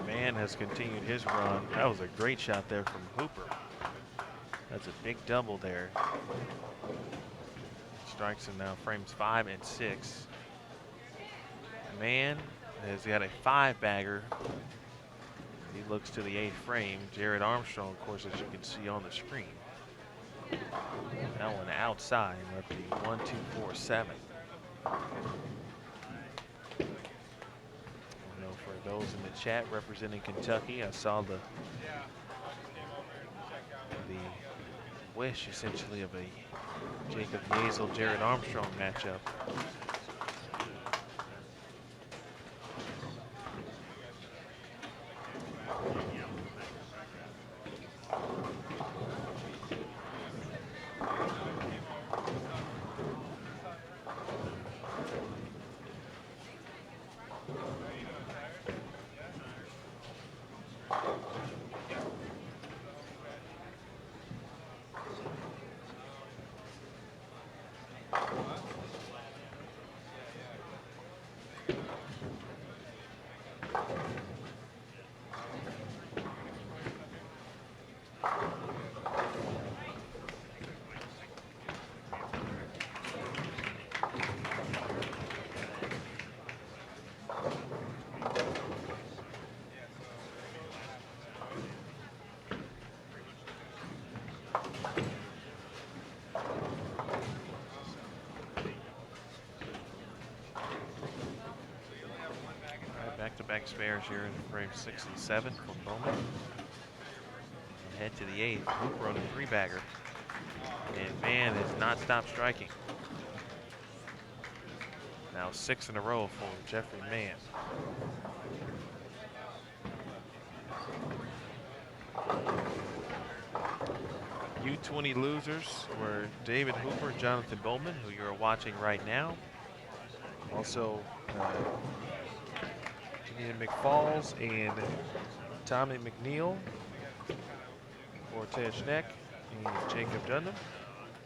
Mann has continued his run. That was a great shot there from Hooper. That's a big double there. Strikes in now frames 5 and 6. Mann has got a 5-bagger. He looks to the 8th frame. Jared Armstrong, of course, as you can see on the screen. That one outside at the 1-2-4-7. For those in the chat representing Kentucky, I saw the wish essentially of a Jacob Yazel, Jared Armstrong matchup. Back-to-back spares here in frame 6 and 7 for Bowman. And head to the 8th. Hooper on a 3-bagger. And Mann has not stopped striking. Now 6 in a row for Jeffrey Mann. U20 losers were David Hooper, Jonathan Bowman, who you're watching right now. Also, Ian McFalls and Tommy McNeil, Cortez Schneck, and Jacob Dunham,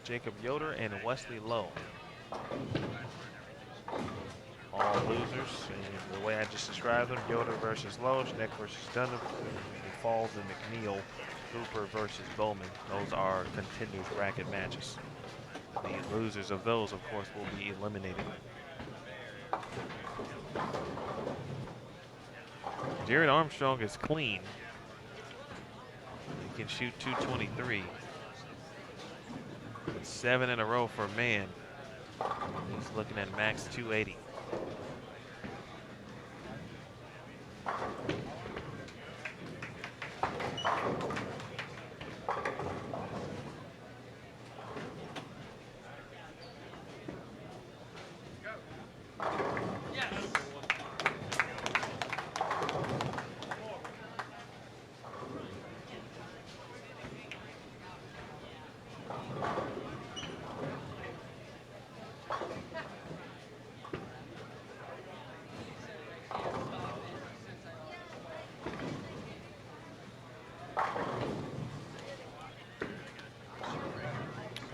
Jacob Yoder, and Wesley Lowe. All losers, and the way I just described them, Yoder versus Lowe, Schneck versus Dunham, McFalls and McNeil, Hooper versus Bowman. Those are continuous bracket matches. The losers of those, of course, will be eliminated. Jared Armstrong is clean. He can shoot 223. 7 in a row for Mann. He's looking at max 280.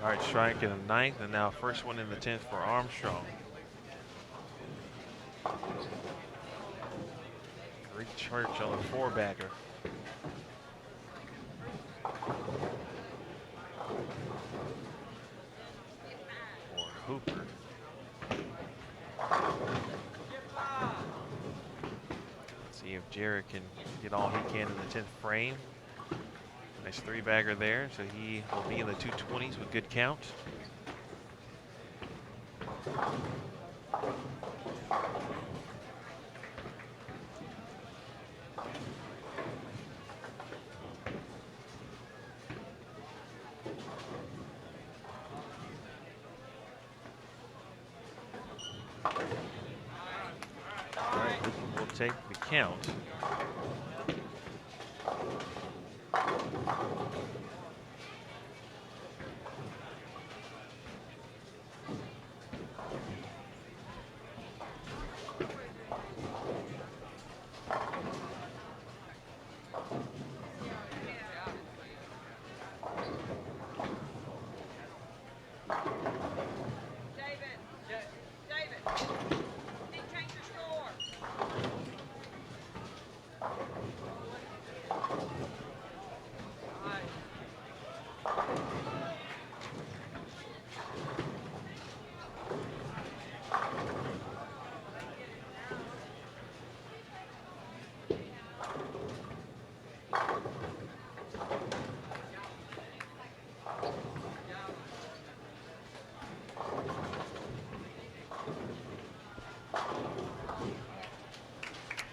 All right, strike in the 9th, and now first one in the 10th for Armstrong. Greek Church on a 4-bagger. For Hooper. Let's see if Jared can get all he can in the 10th frame. Nice 3-bagger there, so he will be in the 220s with good count. All right, we'll take the count.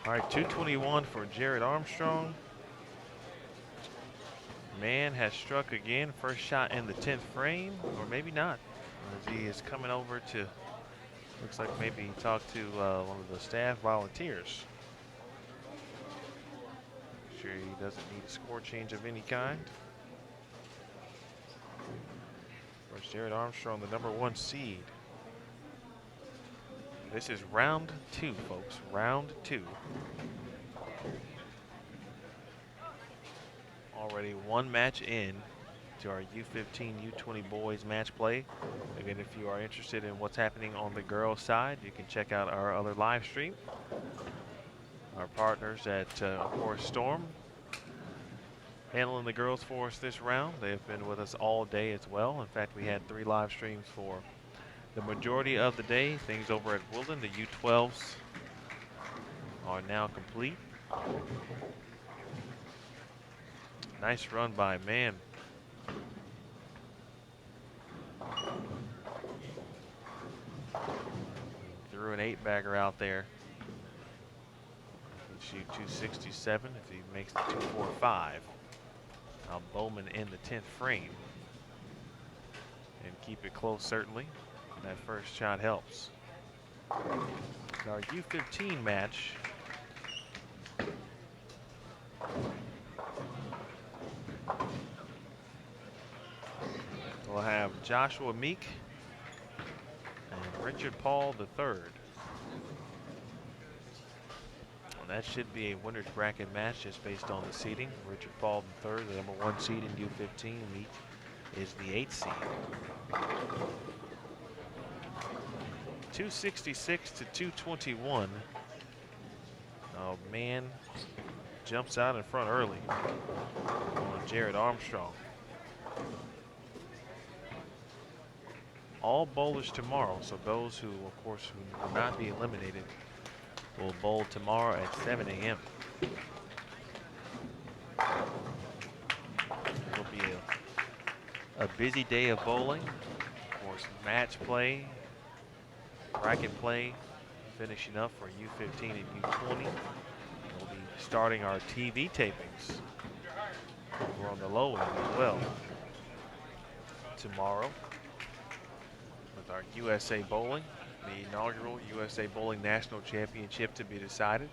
All right, 221 for Jared Armstrong. Man has struck again. First shot in the 10th frame, or maybe not, as he is coming over to, looks like maybe he talked to one of the staff volunteers. Sure he doesn't need a score change of any kind. Of course, Jared Armstrong, the #1 seed. This is round 2, folks, round 2. Already one match in to our U15 U20 Boys match play. Again, if you are interested in what's happening on the girls' side, you can check out our other live stream. Our partners at, of course, Storm, handling the girls for us this round. They have been with us all day as well. In fact, we had 3 live streams for the majority of the day. Things over at Woodland, the U12s are now complete. Nice run by Man. Threw an 8-bagger out there. He can shoot 267 if he makes the 245. Now Bowman in the 10th frame. And keep it close, certainly. That first shot helps. Our U15 match. We'll have Joshua Meek and Richard Paul III. And that should be a winner's bracket match just based on the seeding. Richard Paul III, the #1 seed in U15. Meek is the 8th seed. 266 to 221. Oh, Man jumps out in front early on Jared Armstrong. All bowlers tomorrow, so those who, of course, who will not be eliminated will bowl tomorrow at 7 a.m. It'll be a busy day of bowling. Of course, match play, bracket play, finishing up for U15 and U20. We'll be starting our TV tapings. We're on the low end as well tomorrow with our USA Bowling, the inaugural USA Bowling National Championship to be decided.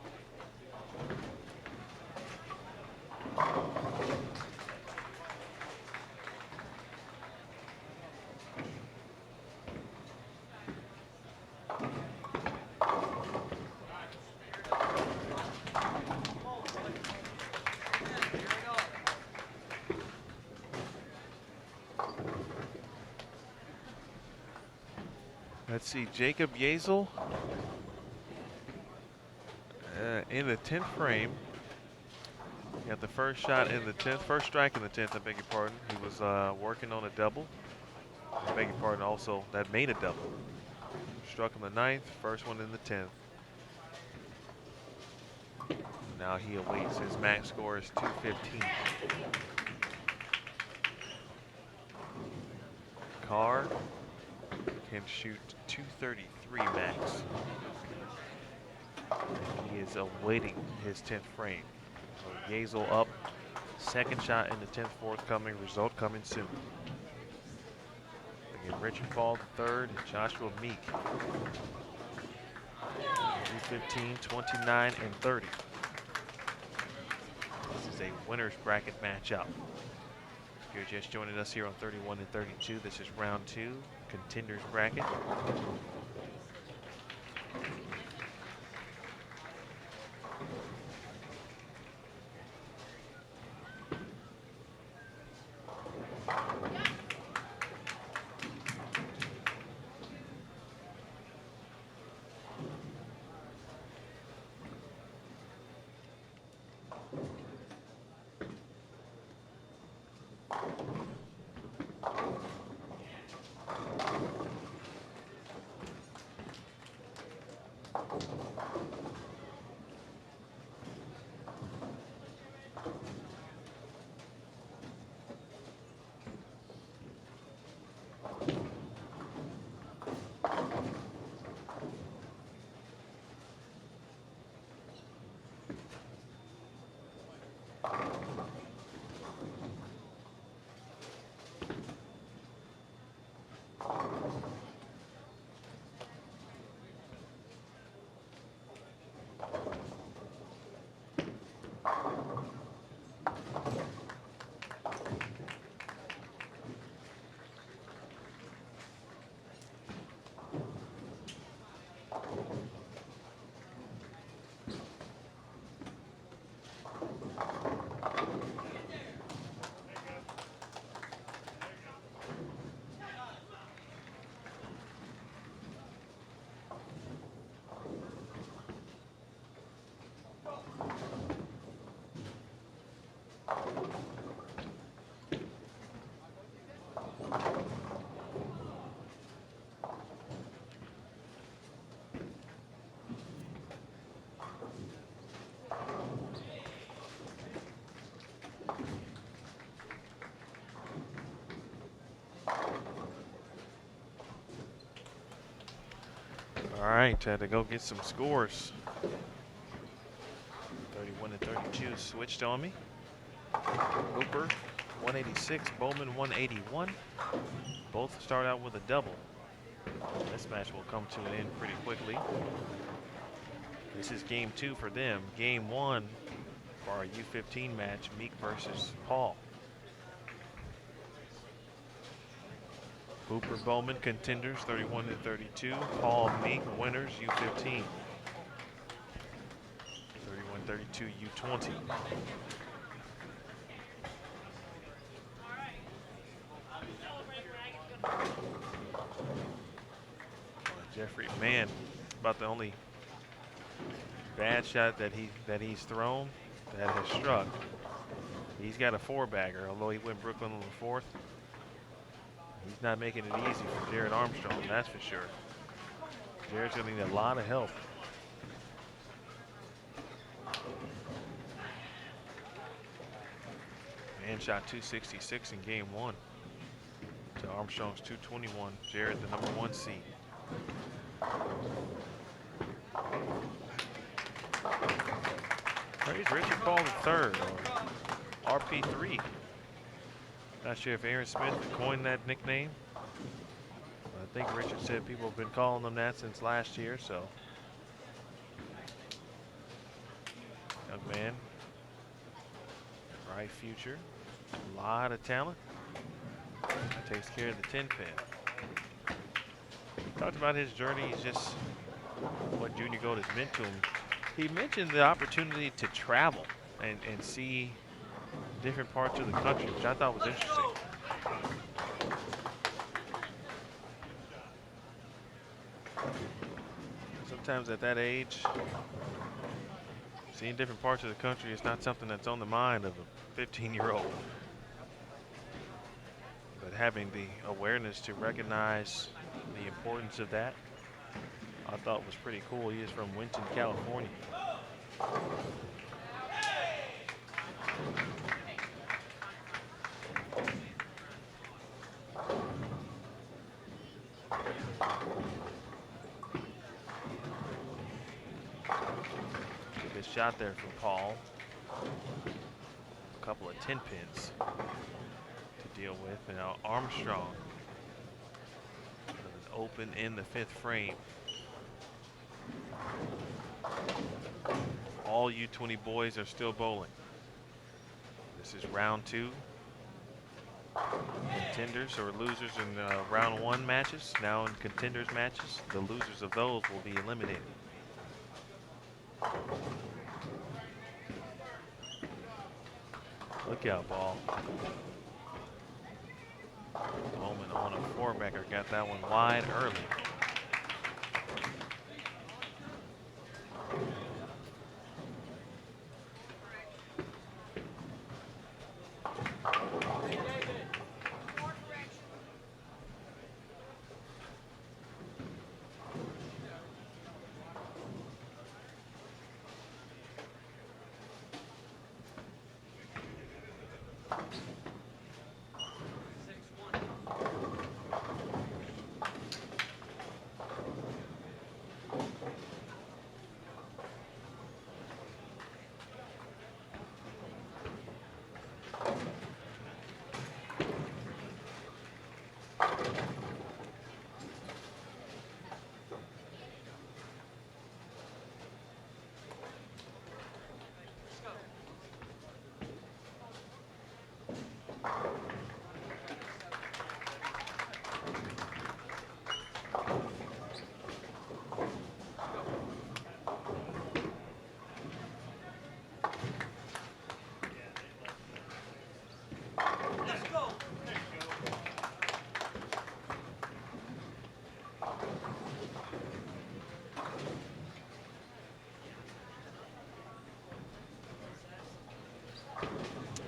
Let's see, Jacob Yazel in the 10th frame. Got the first shot in the 10th, first strike in the 10th, I beg your pardon. He was working on a double. I beg your pardon, also, that made a double. Struck on the 9th, first one in the 10th. Now he awaits. His max score is 215. Carr can shoot 233 max. He is awaiting his 10th frame. So Yazel up, second shot in the 10th forthcoming, result coming soon. Again, Richard Paul the third, and Joshua Meek. U15, 29 and 30. This is a winner's bracket matchup. If you're just joining us here on 31 and 32, this is round two, contenders bracket. All right, had to go get some scores. 31 and 32 switched on me. Hooper, 186, Bowman, 181. Both start out with a double. This match will come to an end pretty quickly. This is game two for them. Game one for our U15 match, Meek versus Paul. Hooper Bowman contenders, 31 and 32. Paul Meek winners, U15. 31-32 U20. Jeffrey, man, about the only bad shot that he's thrown that has struck. He's got a four-bagger, although he went Brooklyn on the fourth. He's not making it easy for Jared Armstrong, that's for sure. Jared's going to need a lot of help. Man shot 266 in game one to Armstrong's 221. Jared, the number one seed. There's Richard Paul III, or RP3. Not sure if Aaron Smith coined that nickname. I think Richard said people have been calling him that since last year, so. Young man, bright future, a lot of talent. Takes care of the 10 pin. Talked about his journey, just what junior gold has meant to him. He mentioned the opportunity to travel and see different parts of the country, which I thought was interesting. Sometimes at that age, seeing different parts of the country is not something that's on the mind of a 15-year-old. But having the awareness to recognize the importance of that, I thought was pretty cool. He is from Winton, California. Good shot there from Paul. A couple of 10 pins to deal with. And now Armstrong open in the 5th frame. All U20 boys are still bowling. This is round 2. Contenders or losers in round 1 matches. Now in contenders matches, the losers of those will be eliminated. Look out, ball. Bowman on a 4-bagger, got that one wide early.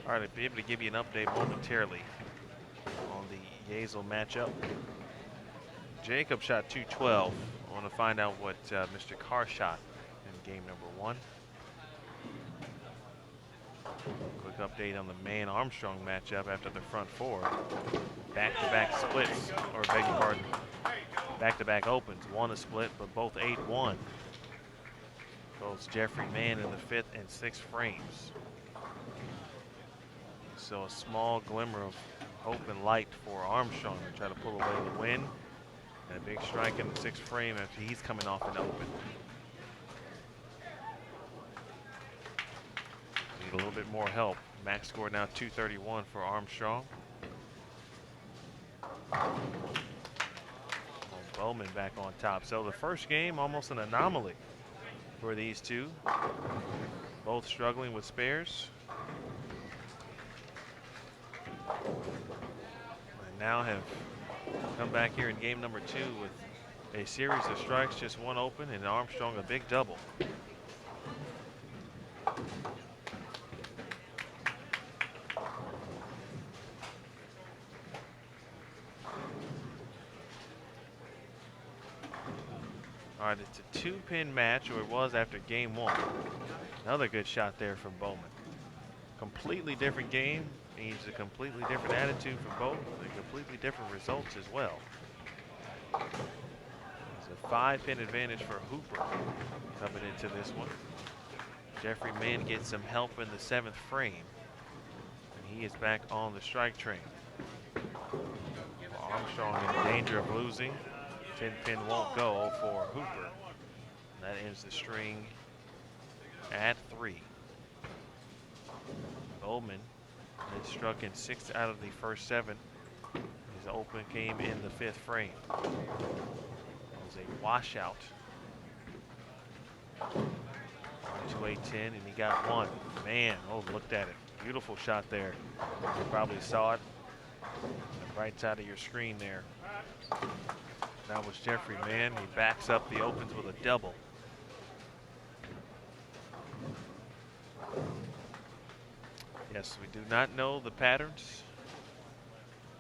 All right, I'll be able to give you an update momentarily on the Yazel matchup. Jacob shot 212. I want to find out what Mr. Carr shot in game number 1. Quick update on the Man Armstrong matchup after the front 4. Back-to-back splits, or beg your pardon, back-to-back opens. One a split, but both 8-1. Goes Jeffrey Mann in the 5th and 6th frames. So a small glimmer of hope and light for Armstrong to try to pull away the win. And a big strike in the 6th frame after he's coming off an open. Need a little bit more help. Max score now 231 for Armstrong. Bowman back on top. So the first game, almost an anomaly for these two. Both struggling with spares. And now have come back here in game number 2 with a series of strikes, just one open, and Armstrong a big double. All right, it's a 2-pin match, or it was after game 1. Another good shot there from Bowman. Completely different game. Needs a completely different attitude for both, and completely different results as well. It's a 5-pin advantage for Hooper coming into this one. Jeffrey Mann gets some help in the 7th frame, and he is back on the strike train. Armstrong in danger of losing. 10-pin won't go for Hooper. That ends the string at 3. Bowman had struck in 6 out of the first 7. His open came in the 5th frame. It was a washout. 2-8-10, and he got 1. Man, oh, looked at it. Beautiful shot there. You probably saw it on the right side of your screen there. That was Jeffrey Mann. He backs up the opens with a double. Yes, we do not know the patterns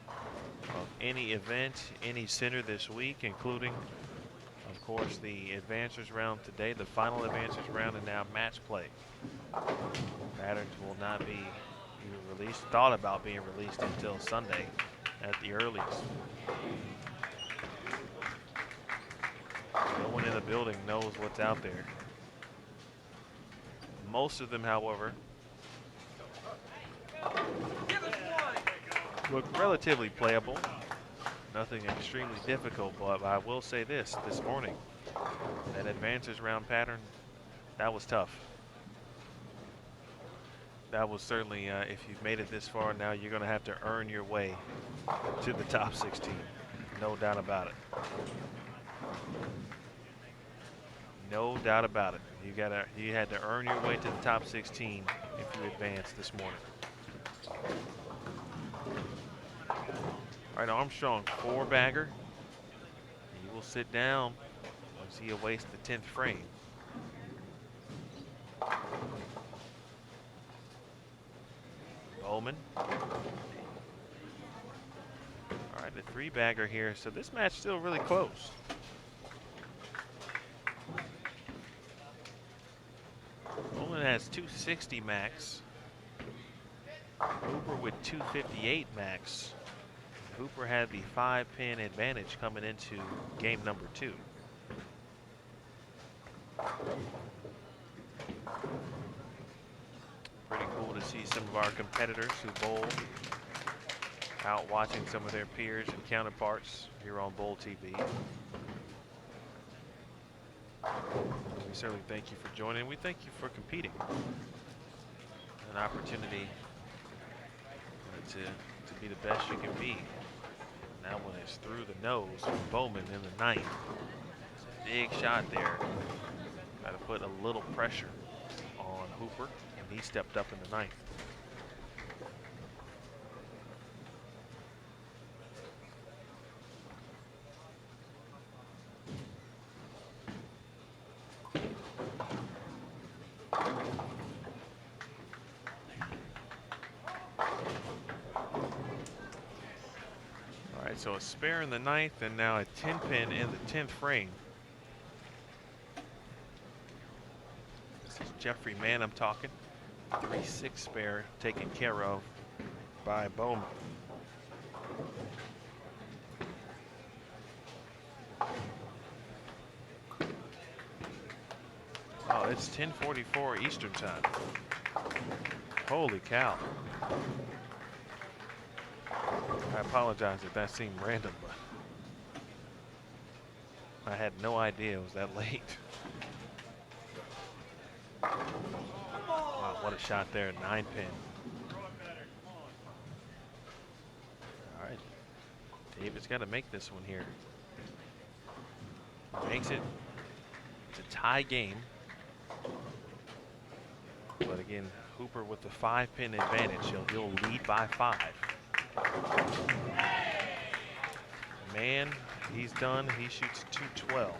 of any event, any center this week, including, of course, the advancers round today, the final advancers round, and now match play. Patterns will not be either released, thought about being released until Sunday at the earliest. No one in the building knows what's out there. Most of them, however, look relatively playable. Nothing extremely difficult, but I will say this morning, that advances round pattern, that was tough. That was certainly, if you've made it this far, now you're going to have to earn your way to the top 16. No doubt about it. No doubt about it. You had to earn your way to the top 16 if you advanced this morning. All right, Armstrong, 4-bagger. He will sit down once he awaits the 10th frame. Bowman. All right, the 3-bagger here. So this match still really close. Bowman has 260 max. Hooper with 258 max. Hooper had the 5-pin advantage coming into game number 2. Pretty cool to see some of our competitors who bowl out watching some of their peers and counterparts here on Bowl TV. We certainly thank you for joining. We thank you for competing. An opportunity to be the best you can be. That one is through the nose from Bowman in the 9th. It's a big shot there. Got to put a little pressure on Hooper, and he stepped up in the 9th. So a spare in the 9th, and now a 10-pin in the 10th frame. This is Jeffrey Mann I'm talking. 3-6 spare taken care of by Bowman. Oh, it's 10:44 Eastern time. Holy cow. I apologize if that seemed random, but I had no idea it was that late. Wow, what a shot there, 9-pin. All right, David's got to make this one here. Makes it. It's a tie game. But again, Hooper with the 5-pin advantage. He'll lead by 5. Man, he's done. He shoots 212.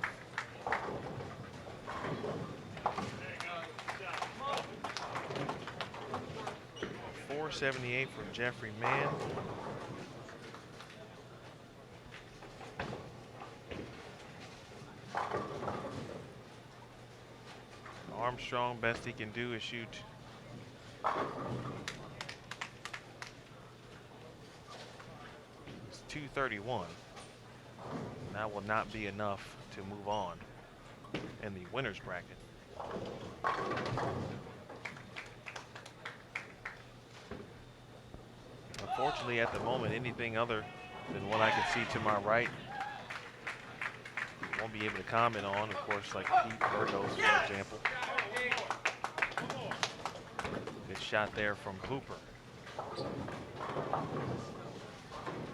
.478 from Jeffrey Mann. Armstrong, best he can do is shoot it's 231. That will not be enough to move on in the winner's bracket. Unfortunately, at the moment, anything other than what I can see to my right, won't be able to comment on. Of course, like Pete Burgos, for example. Good shot there from Hooper.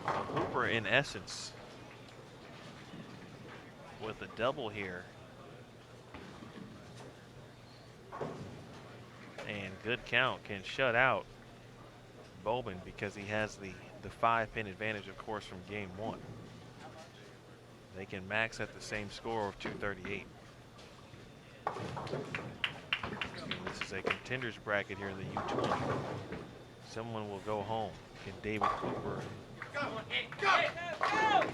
Hooper, in essence, with a double here. And good count, can shut out Bowman because he has the 5-pin advantage, of course, from game 1. They can max at the same score of 238. This is a contenders bracket here in the U20. Someone will go home. Can David Hooper?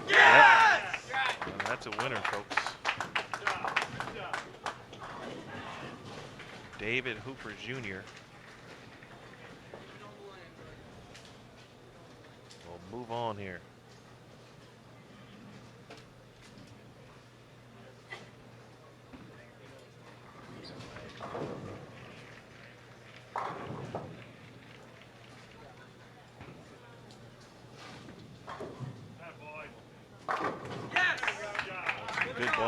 Yes! Yep. That's a winner, folks. David Hooper Jr. will move on here.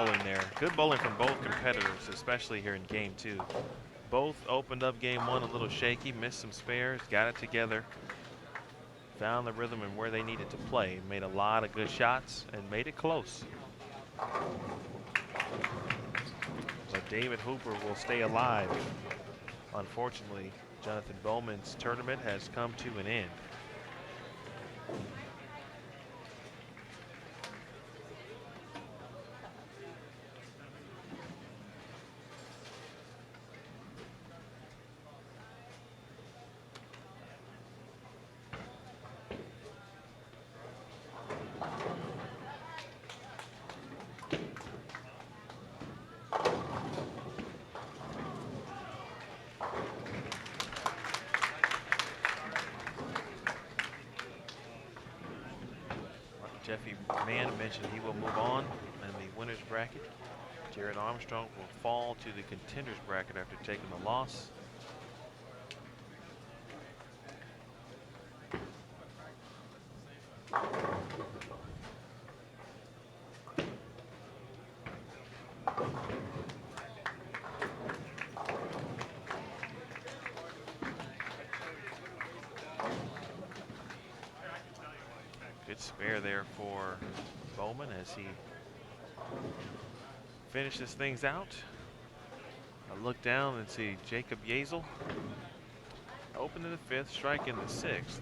bowling there. Good bowling from both competitors, especially here in game 2. Both opened up game 1 a little shaky, missed some spares, got it together, found the rhythm and where they needed to play, made a lot of good shots, and made it close. But David Hooper will stay alive. Unfortunately, Jonathan Bowman's tournament has come to an end. Jeffy Mann mentioned he will move on in the winner's bracket. Jared Armstrong will fall to the contenders bracket after taking the loss. Good spare there for Bowman as he finishes things out. I look down and see Jacob Yazel open in the 5th, strike in the 6th.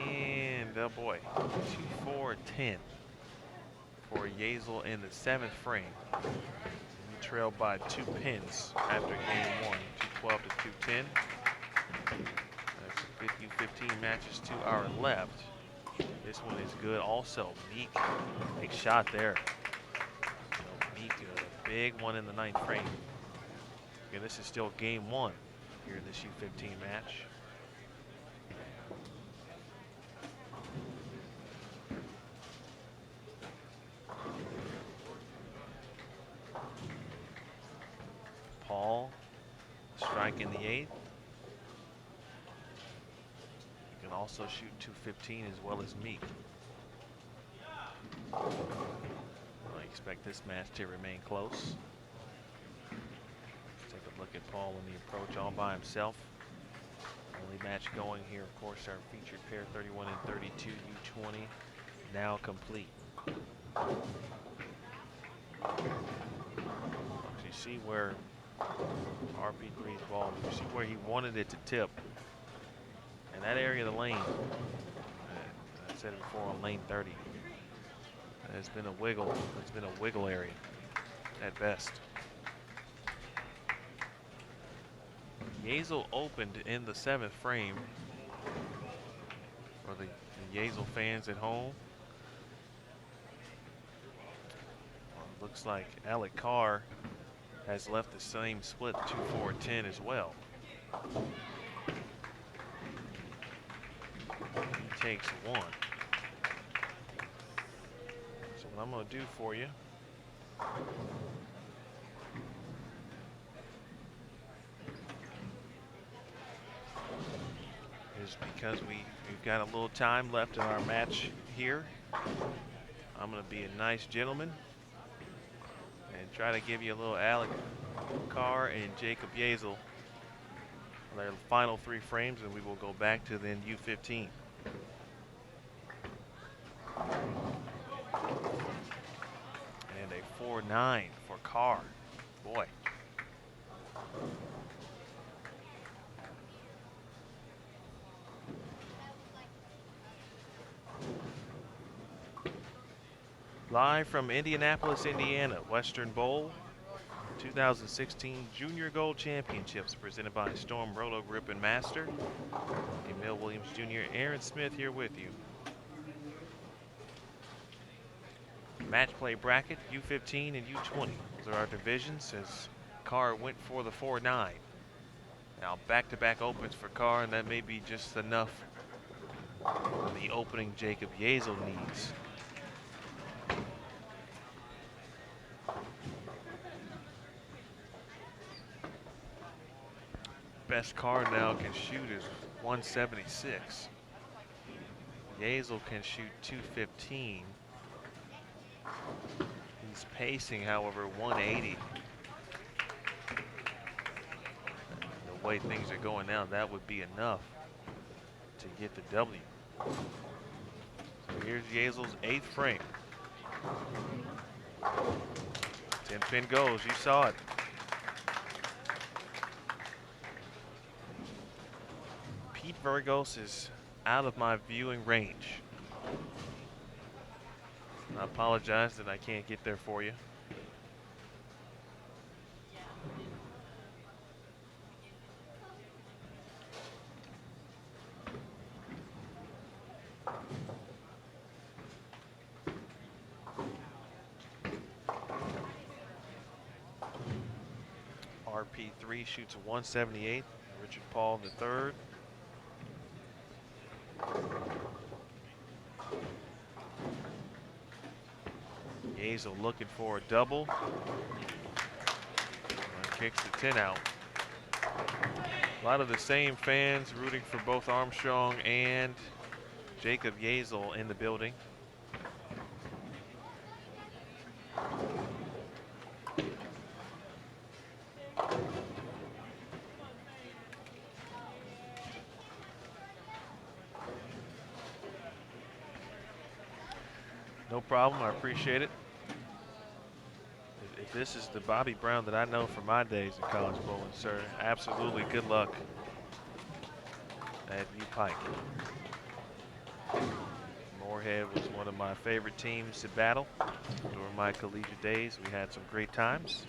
And oh boy, 2-4-10 for Yazel in the 7th frame. He trailed by 2 pins after game 1, 212 to 210. That's U15 matches to our left. This one is good also. Meek, big shot there. Meek, a big one in the 9th frame. Again, this is still game 1 here in this U15 match. Paul, strike in the 8th. He can also shoot 215 as well as Meek. I expect this match to remain close. Let's take a look at Paul in the approach all by himself. Only match going here, of course, our featured pair 31 and 32 U20 now complete. You see where RP Green's ball, you see where he wanted it to tip. And that area of the lane, I said it before on lane 30, has been a wiggle. It's been a wiggle area at best. Yazel opened in the 7th frame for the Yazel fans at home. Well, it looks like Alec Carr has left the same split 2-4-10 as well. He takes 1. So what I'm going to do for you is, because we've got a little time left in our match here, I'm going to be a nice gentleman and try to give you a little Alec Carr and Jacob Yazel, their final 3 frames, and we will go back to then U15. And a 4-9 for Carr. Boy. Live from Indianapolis, Indiana, Western Bowl 2016 Junior Gold Championships presented by Storm Rolo Grip and Master. Emil Williams Jr., Aaron Smith here with you. Match play bracket, U15 and U20. Those are our divisions as Carr went for the 4-9. Now back-to-back opens for Carr, and that may be just enough for the opening Jacob Yazel needs. Best Carr now can shoot is 176. Yazel can shoot 215. He's pacing, however, 180. The way things are going now, that would be enough to get the W. So here's Yazel's 8th frame. 10-pin goes, you saw it. Pete Virgos is out of my viewing range. I apologize that I can't get there for you. RP3 shoots a 178. Richard Paul in the third. Yazel looking for a double. And kicks the 10 out. A lot of the same fans rooting for both Armstrong and Jacob Yazel in the building. No problem, I appreciate it. If this is the Bobby Brown that I know from my days in college bowling, sir, absolutely good luck at U Pike. Moorhead was one of my favorite teams to battle during my collegiate days. We had some great times.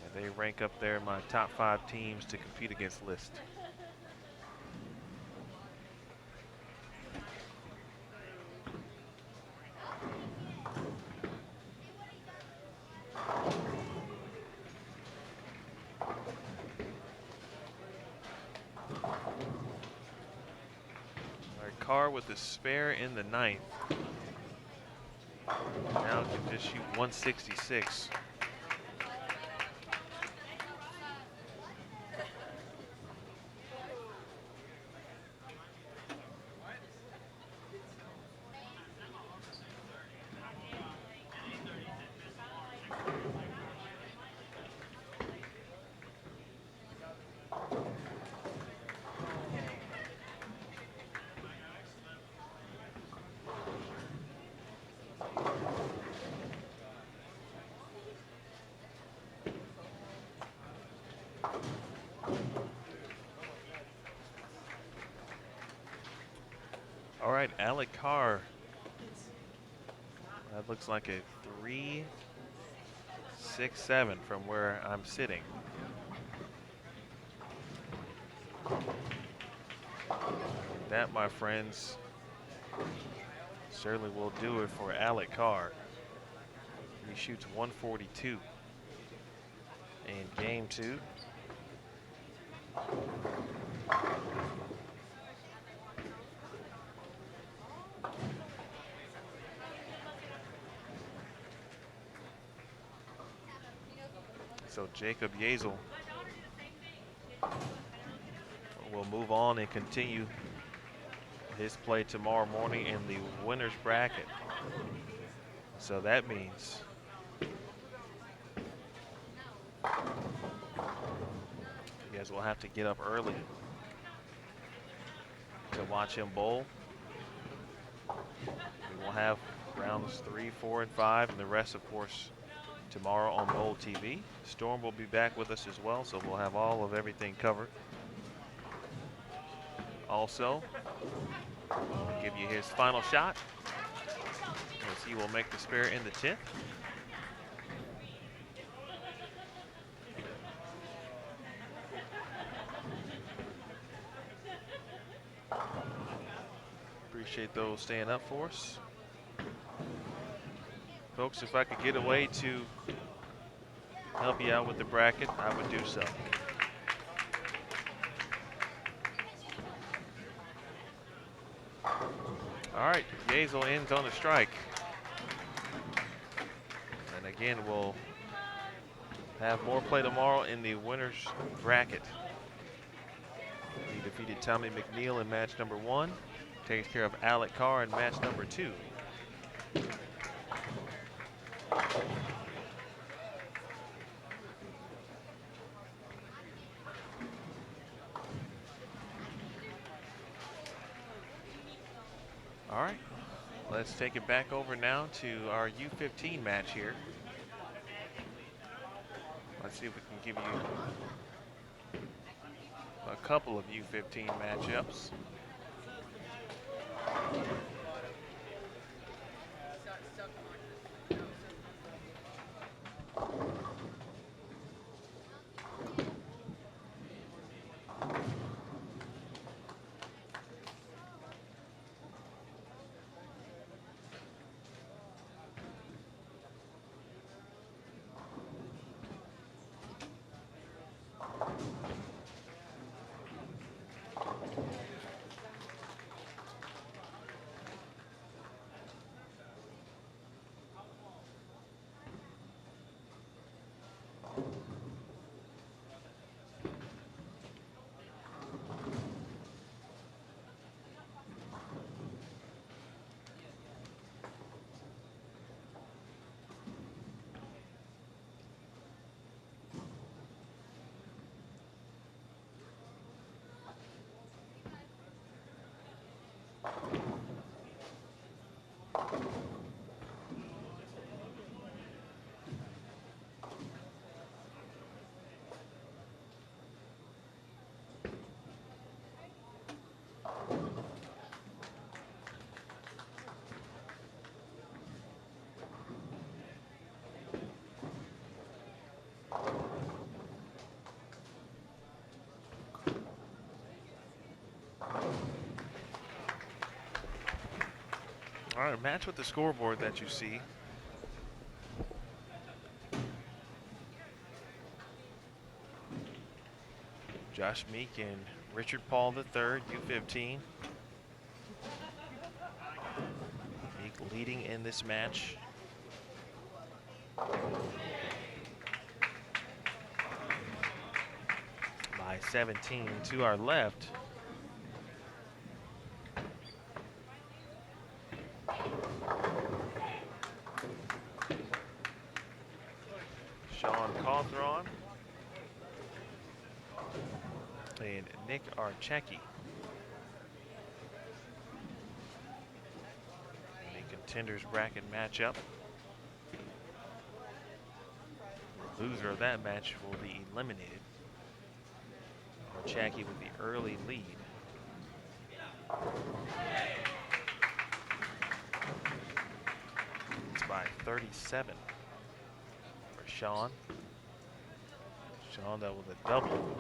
And they rank up there in my top 5 teams to compete against list. Carr with the spare in the 9th. Now can just shoot 166. All right, Alec Carr. That looks like a 3-6-7 from where I'm sitting. That, my friends, certainly will do it for Alec Carr. He shoots 142 in game 2. So Jacob Yazel will move on and continue his play tomorrow morning in the winner's bracket. So that means you guys will have to get up early to watch him bowl. We will have rounds 3, 4, and 5, and the rest, of course, tomorrow on Bowl TV. Storm will be back with us as well, so we'll have all of everything covered. Also, we'll give you his final shot as he will make the spare in the 10th. Appreciate those staying up for us. Folks, if I could get away to help you out with the bracket, I would do so. All right, Yazel ends on a strike. And again, we'll have more play tomorrow in the winner's bracket. He defeated Tommy McNeil in match number 1. Takes care of Alec Carr in match number 2. All right, let's take it back over now to our U15 match here. Let's see if we can give you a couple of U15 matchups. All right, match with the scoreboard that you see. Josh Meek and Richard Paul III, U15. Meek leading in this match. By 17 to our left. Sean Cawthron and Nick Archecki. A contenders bracket matchup. The loser of that match will be eliminated. Archecki with the early lead. It's by 37 for Sean. Sean, that was a double.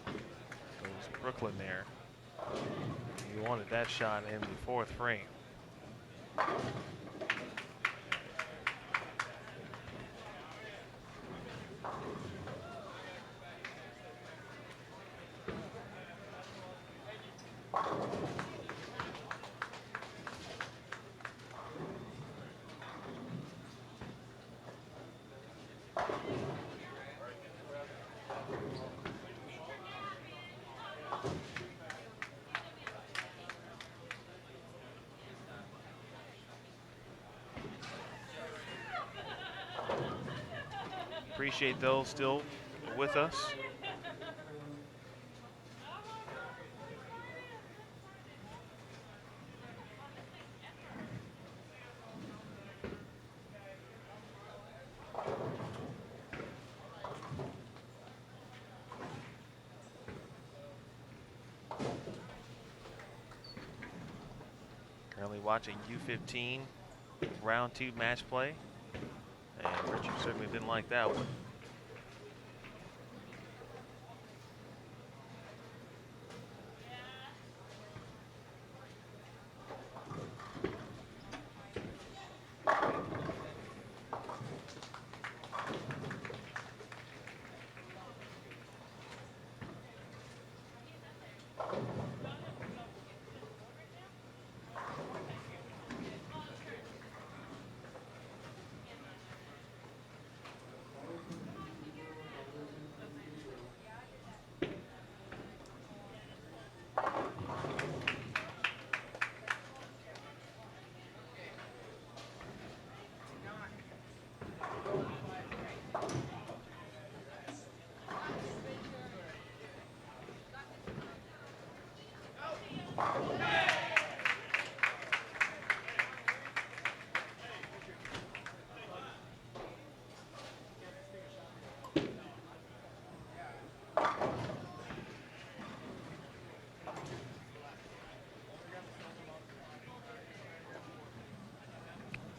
Goes Brooklyn there. He wanted that shot in the fourth frame. Appreciate those still with us. Currently watching U15 Round Two Match play. And Richard certainly didn't like that one.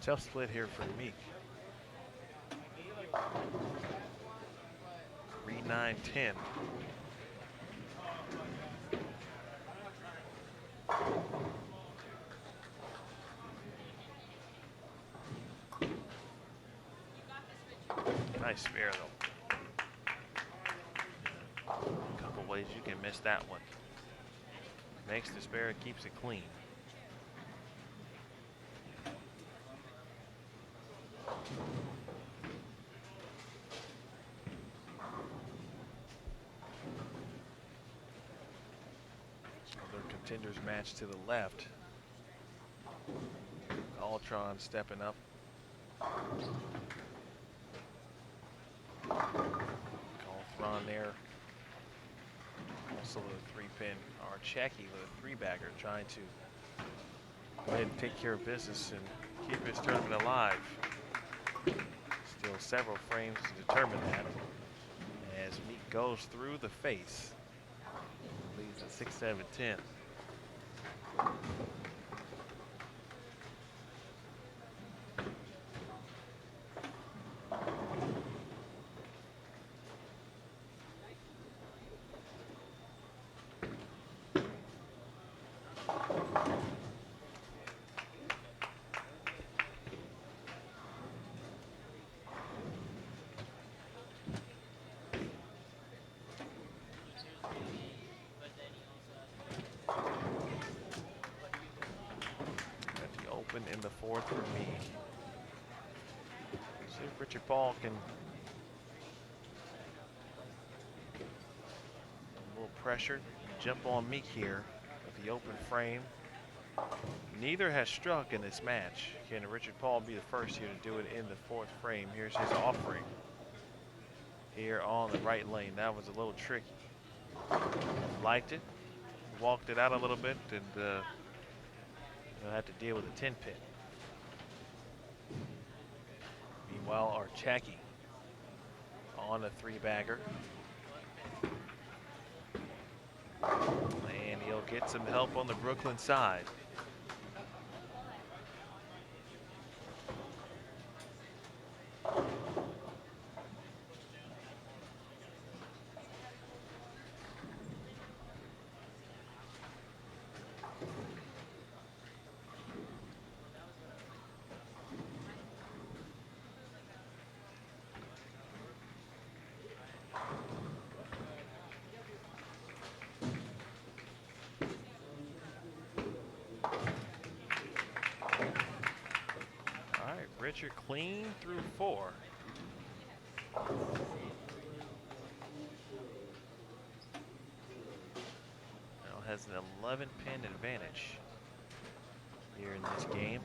Tough split here for Meek. 3-9-10. Nice spare though. A couple ways you can miss that one. Makes the spare, keeps it clean. Another contenders match to the left. Altron stepping up. Altron there. Also the 3-pin Archeki, the 3-bagger, trying to go ahead and take care of business and keep his tournament alive. Still several frames to determine that. As Meek goes through the face. Leads at 6-7-10. In the fourth for me. See if Richard Paul can. A little pressured. Jump on Meek here with the open frame. Neither has struck in this match. Can Richard Paul be the first here to do it in the fourth frame? Here's his offering. Here on the right lane. That was a little tricky. Liked it. Walked it out a little bit and had to deal with a 10-pin. Meanwhile, Archeki on a 3-bagger. And he'll get some help on the Brooklyn side. Richard clean through 4. Now has an 11-pin advantage here in this game.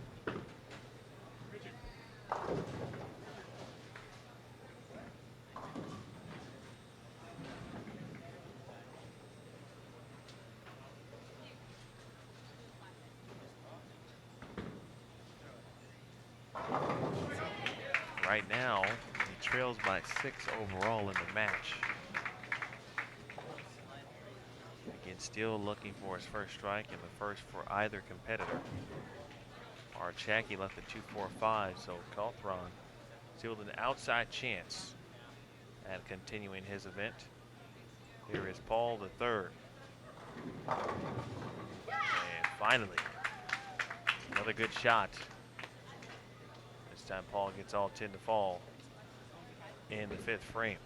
Right now, he trails by 6 overall in the match. Again, still looking for his first strike and the first for either competitor. Archeki left at 2-4-5, so Calthron still with an outside chance at continuing his event. Here is Paul the third. And finally, another good shot. This time Paul gets all 10 to fall in the 5th frame.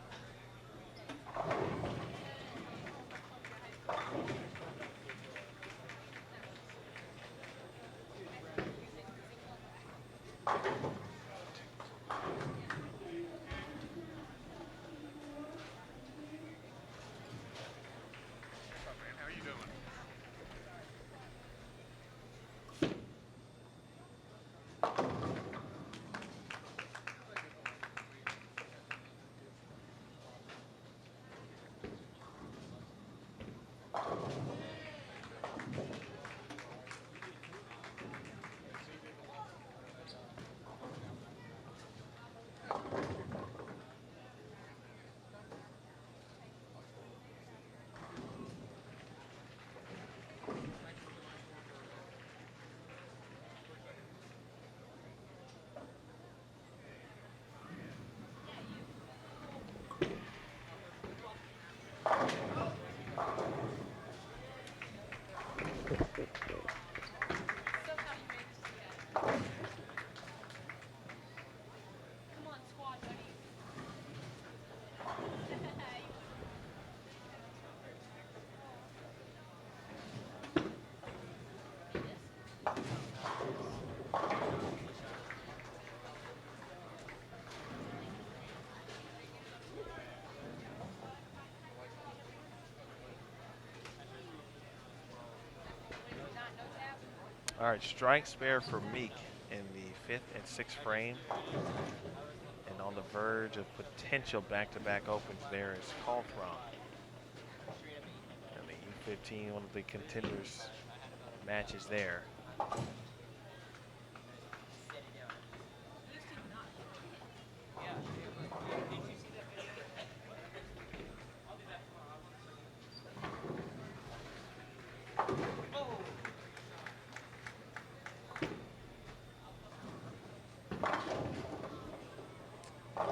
All right, strike spare for Meek in the 5th and 6th frame. And on the verge of potential back-to-back opens there is Calthron. And the U15, one of the contenders matches there.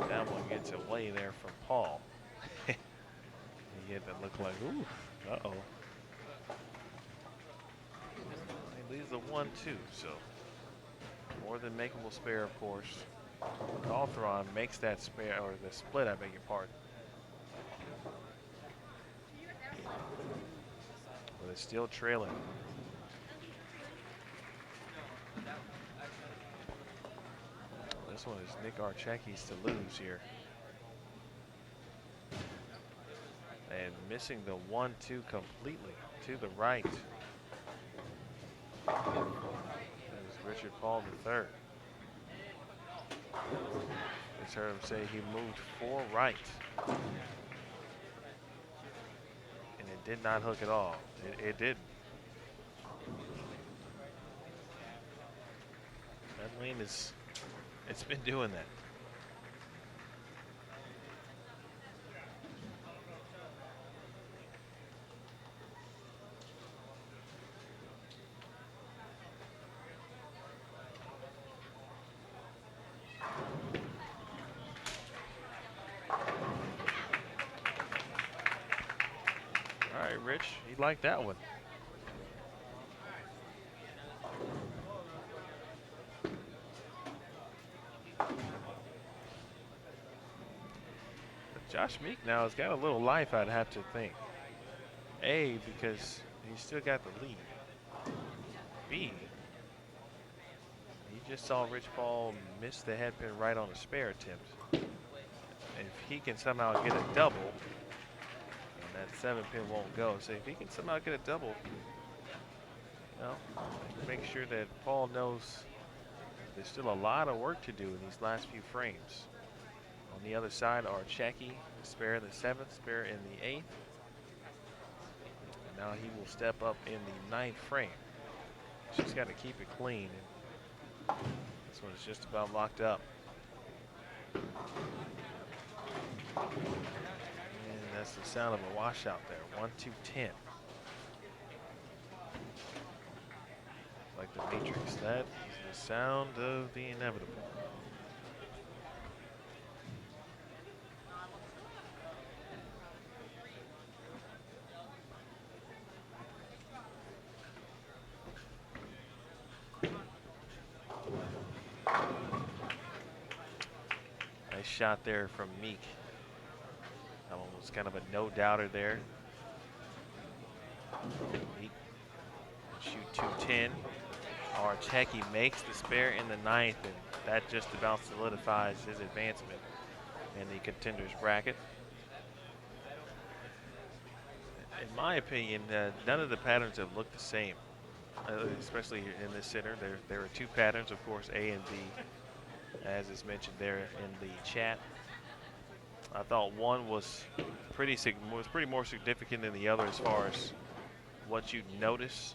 That one gets away there from Paul. He had that look like, ooh, uh-oh. He leaves the 1-2, so more than makeable spare, of course. Calthron makes that spare, or the split, I beg your pardon. But it's still trailing. This one is Nick Archecki's to lose here. And missing the 1-2 completely to the right. That is Richard Paul III. Just heard him say he moved 4 right. And it did not hook at all. It didn't. That lane is, it's been doing that. All right, Rich, he liked that one. Josh Meek now has got a little life, I'd have to think. A, because he's still got the lead. B, he just saw Rich Paul miss the headpin right on a spare attempt. If he can somehow get a double, and that 7-pin won't go. So if he can somehow get a double, you know, make sure that Paul knows there's still a lot of work to do in these last few frames. On the other side are Checky, spare in the 7th, spare in the 8th. And now he will step up in the 9th frame. Just got to keep it clean. This one is just about locked up. And that's the sound of a washout there. 1-2-10. Like the Matrix, that is the sound of the inevitable. Nice shot there from Meek. That one was kind of a no-doubter there. Meek shoot 210. Archecki makes the spare in the 9th, and that just about solidifies his advancement in the contenders bracket. In my opinion, none of the patterns have looked the same, especially in this center. There are 2 patterns, of course, A and B, as is mentioned there in the chat. I thought one was pretty more significant than the other as far as what you'd notice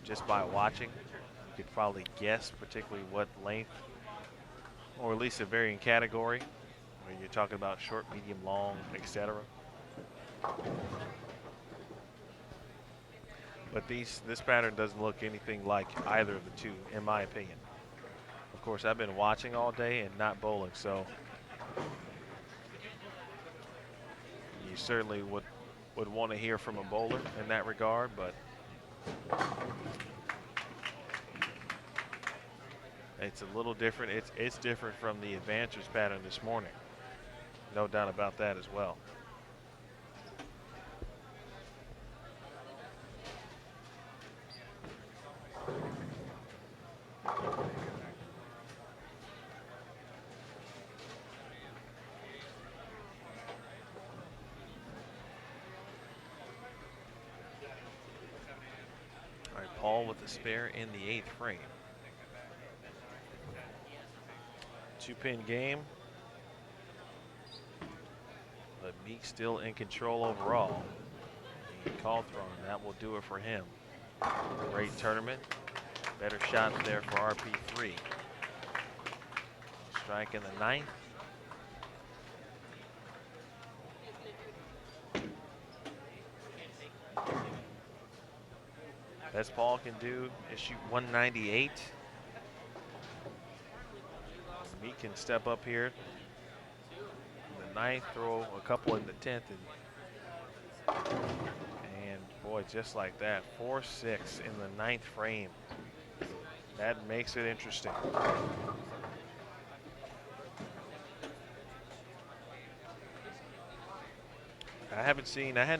just by watching. You could probably guess particularly what length, or at least a varying category, where you're talking about short, medium, long, etc. But this pattern doesn't look anything like either of the 2, in my opinion. Of course, I've been watching all day and not bowling, so you certainly would want to hear from a bowler in that regard, but It's a little different. It's different from the advances pattern this morning. No doubt about that as well. All right, Paul with the spare in the 8th frame. 2-pin game. But Meek still in control overall. He called throwing. That will do it for him. Great tournament. Better shots there for RP3. Strike in the 9th. Best Paul can do is shoot 198. Meek can step up here in the 9th, throw a couple in the 10th, and boy, just like that, 4-6 in the 9th frame. That makes it interesting. I hadn't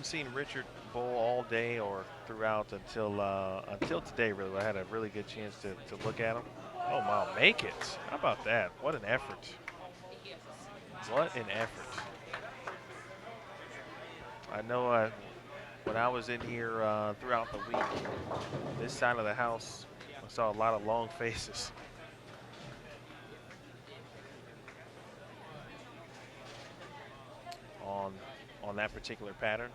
seen Richard bowl all day or throughout until today. Really, I had a really good chance to look at him. Oh wow, make it! How about that? What an effort! What an effort! I know when I was in here throughout the week, this side of the house, I saw a lot of long faces. On that particular pattern.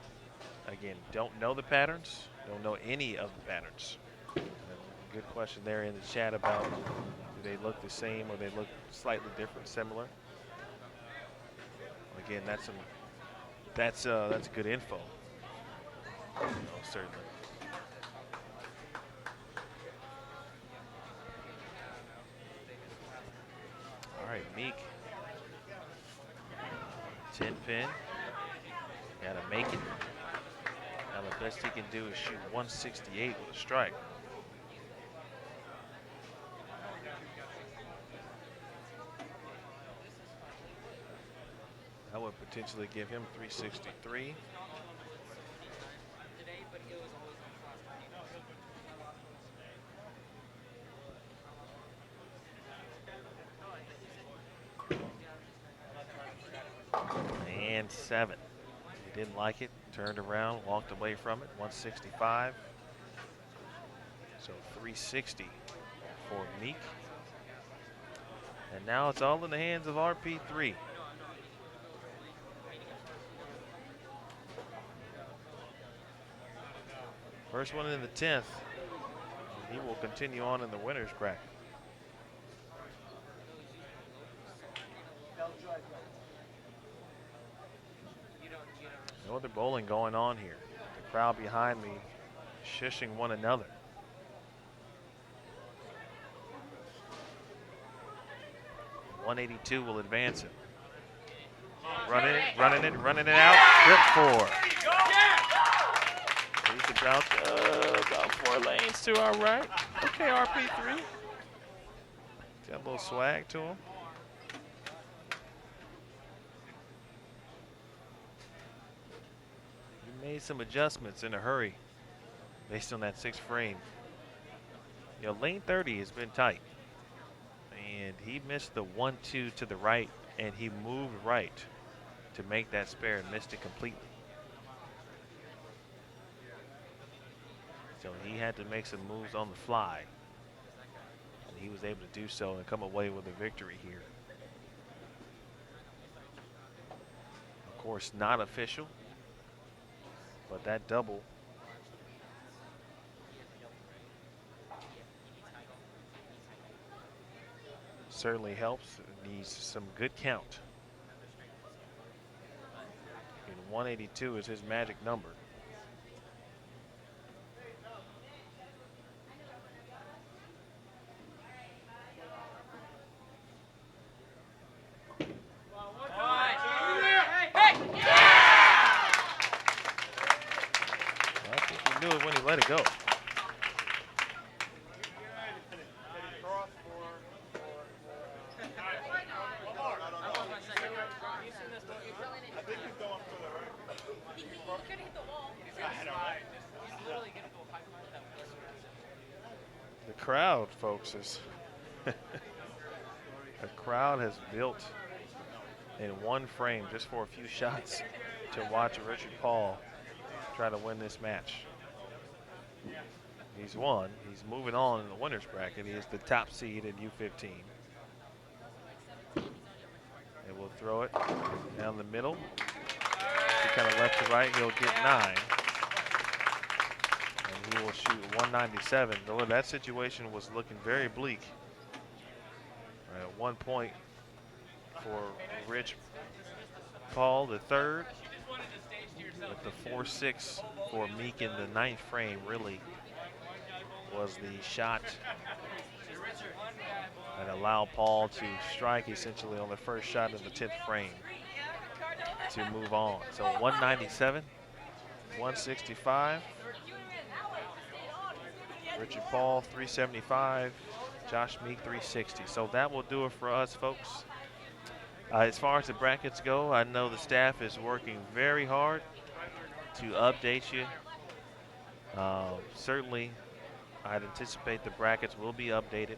Again, don't know the patterns, don't know any of the patterns. Good question there in the chat about do they look the same or they look slightly different, similar. Again, that's good info. Certainly. All right, Meek. 10-pin. Gotta make it. Now the best he can do is shoot 168 with a strike. That would potentially give him 363. And 7. He didn't like it, turned around, walked away from it, 165. So 360 for Meek. And now it's all in the hands of RP3. First one in the 10th. He will continue on in the winner's bracket. No other bowling going on here. The crowd behind me shushing one another. .182 will advance it. Running it out. Trip 4. He's about 4 lanes to our right. Okay, RP3. Got a little swag to him. Made some adjustments in a hurry based on that 6th frame. You know, lane 30 has been tight. And he missed the 1-2 to the right, and he moved right to make that spare and missed it completely. So he had to make some moves on the fly. And he was able to do so and come away with a victory here. Of course, not official. But that double certainly helps. It needs some good count. And 182 is his magic number. Let it go. The crowd, folks, is the crowd has built in one frame just for a few shots to watch Richard Paul try to win this match. He's won. He's moving on in the winner's bracket. He is the top seed in U15. And we'll throw it down the middle. He kind of left to right. He'll get 9. And he will shoot 197. Though that situation was looking very bleak. At 1 point for Rich Paul, the third. But the 4-6 for Meek in the 9th frame really was the shot that allowed Paul to strike essentially on the first shot in the 10th frame to move on. So 197, 165. Richard Paul 375, Josh Meek 360. So that will do it for us, folks. As far as the brackets go, I know the staff is working very hard to update you. Certainly, I'd anticipate the brackets will be updated.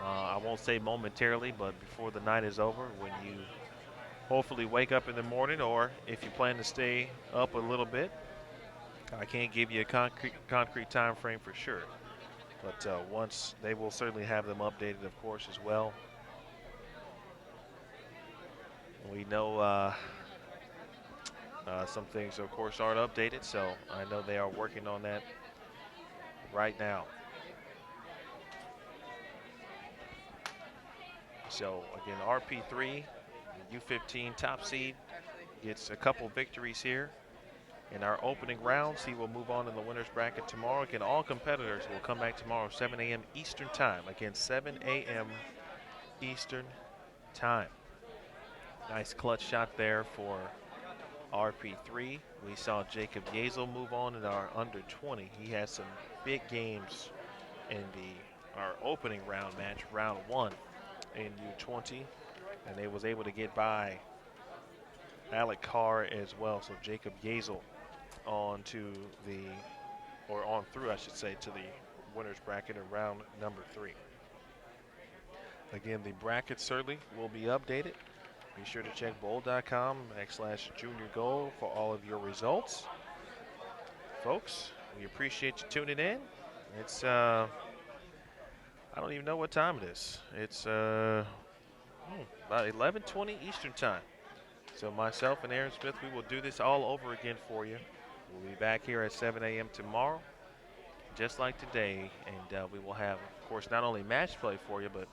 I won't say momentarily, but before the night is over, when you hopefully wake up in the morning, or if you plan to stay up a little bit. I can't give you a concrete time frame for sure, but once they will certainly have them updated, of course, as well. We know some things, of course, aren't updated, so I know they are working on that right now. So again, RP3, U15 top seed, gets a couple victories here in our opening rounds. He will move on in the winner's bracket tomorrow. Again, all competitors will come back tomorrow 7 a.m. Eastern time. Again, 7 a.m. Eastern time. Nice clutch shot there for RP3. We saw Jacob Yezel move on in our under 20. He had some big games in our opening round match, round 1 in U20, and they was able to get by Alec Carr as well. So Jacob Yezel on through, I should say, to the winner's bracket in round number 3. Again, the bracket certainly will be updated. Be sure to check bowl.com/juniorgold for all of your results. Folks, we appreciate you tuning in. It's, I don't even know what time it is. It's about 11:20 Eastern time. So myself and Aaron Smith, we will do this all over again for you. We'll be back here at 7 a.m. tomorrow, just like today. And we will have, of course, not only match play for you, but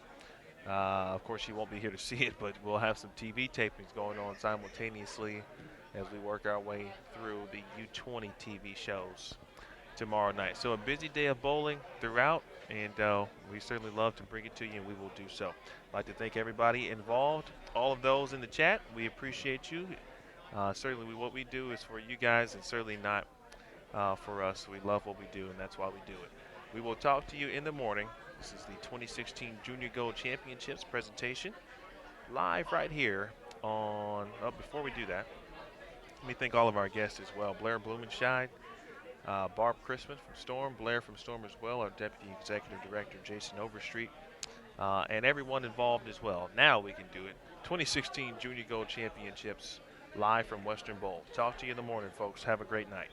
of course, you won't be here to see it, but we'll have some TV tapings going on simultaneously as we work our way through the U20 TV shows tomorrow night. So a busy day of bowling throughout, and we certainly love to bring it to you, and we will do so. I'd like to thank everybody involved, all of those in the chat. We appreciate you. Certainly what we do is for you guys, and certainly not for us. We love what we do, and that's why we do it. We will talk to you in the morning. This is the 2016 Junior Gold Championships presentation, live right here on, before we do that, let me thank all of our guests as well. Blair Blumenscheid, Barb Christmas from Storm, Blair from Storm as well, our Deputy Executive Director, Jason Overstreet, and everyone involved as well. Now we can do it. 2016 Junior Gold Championships, live from Western Bowl. Talk to you in the morning, folks. Have a great night.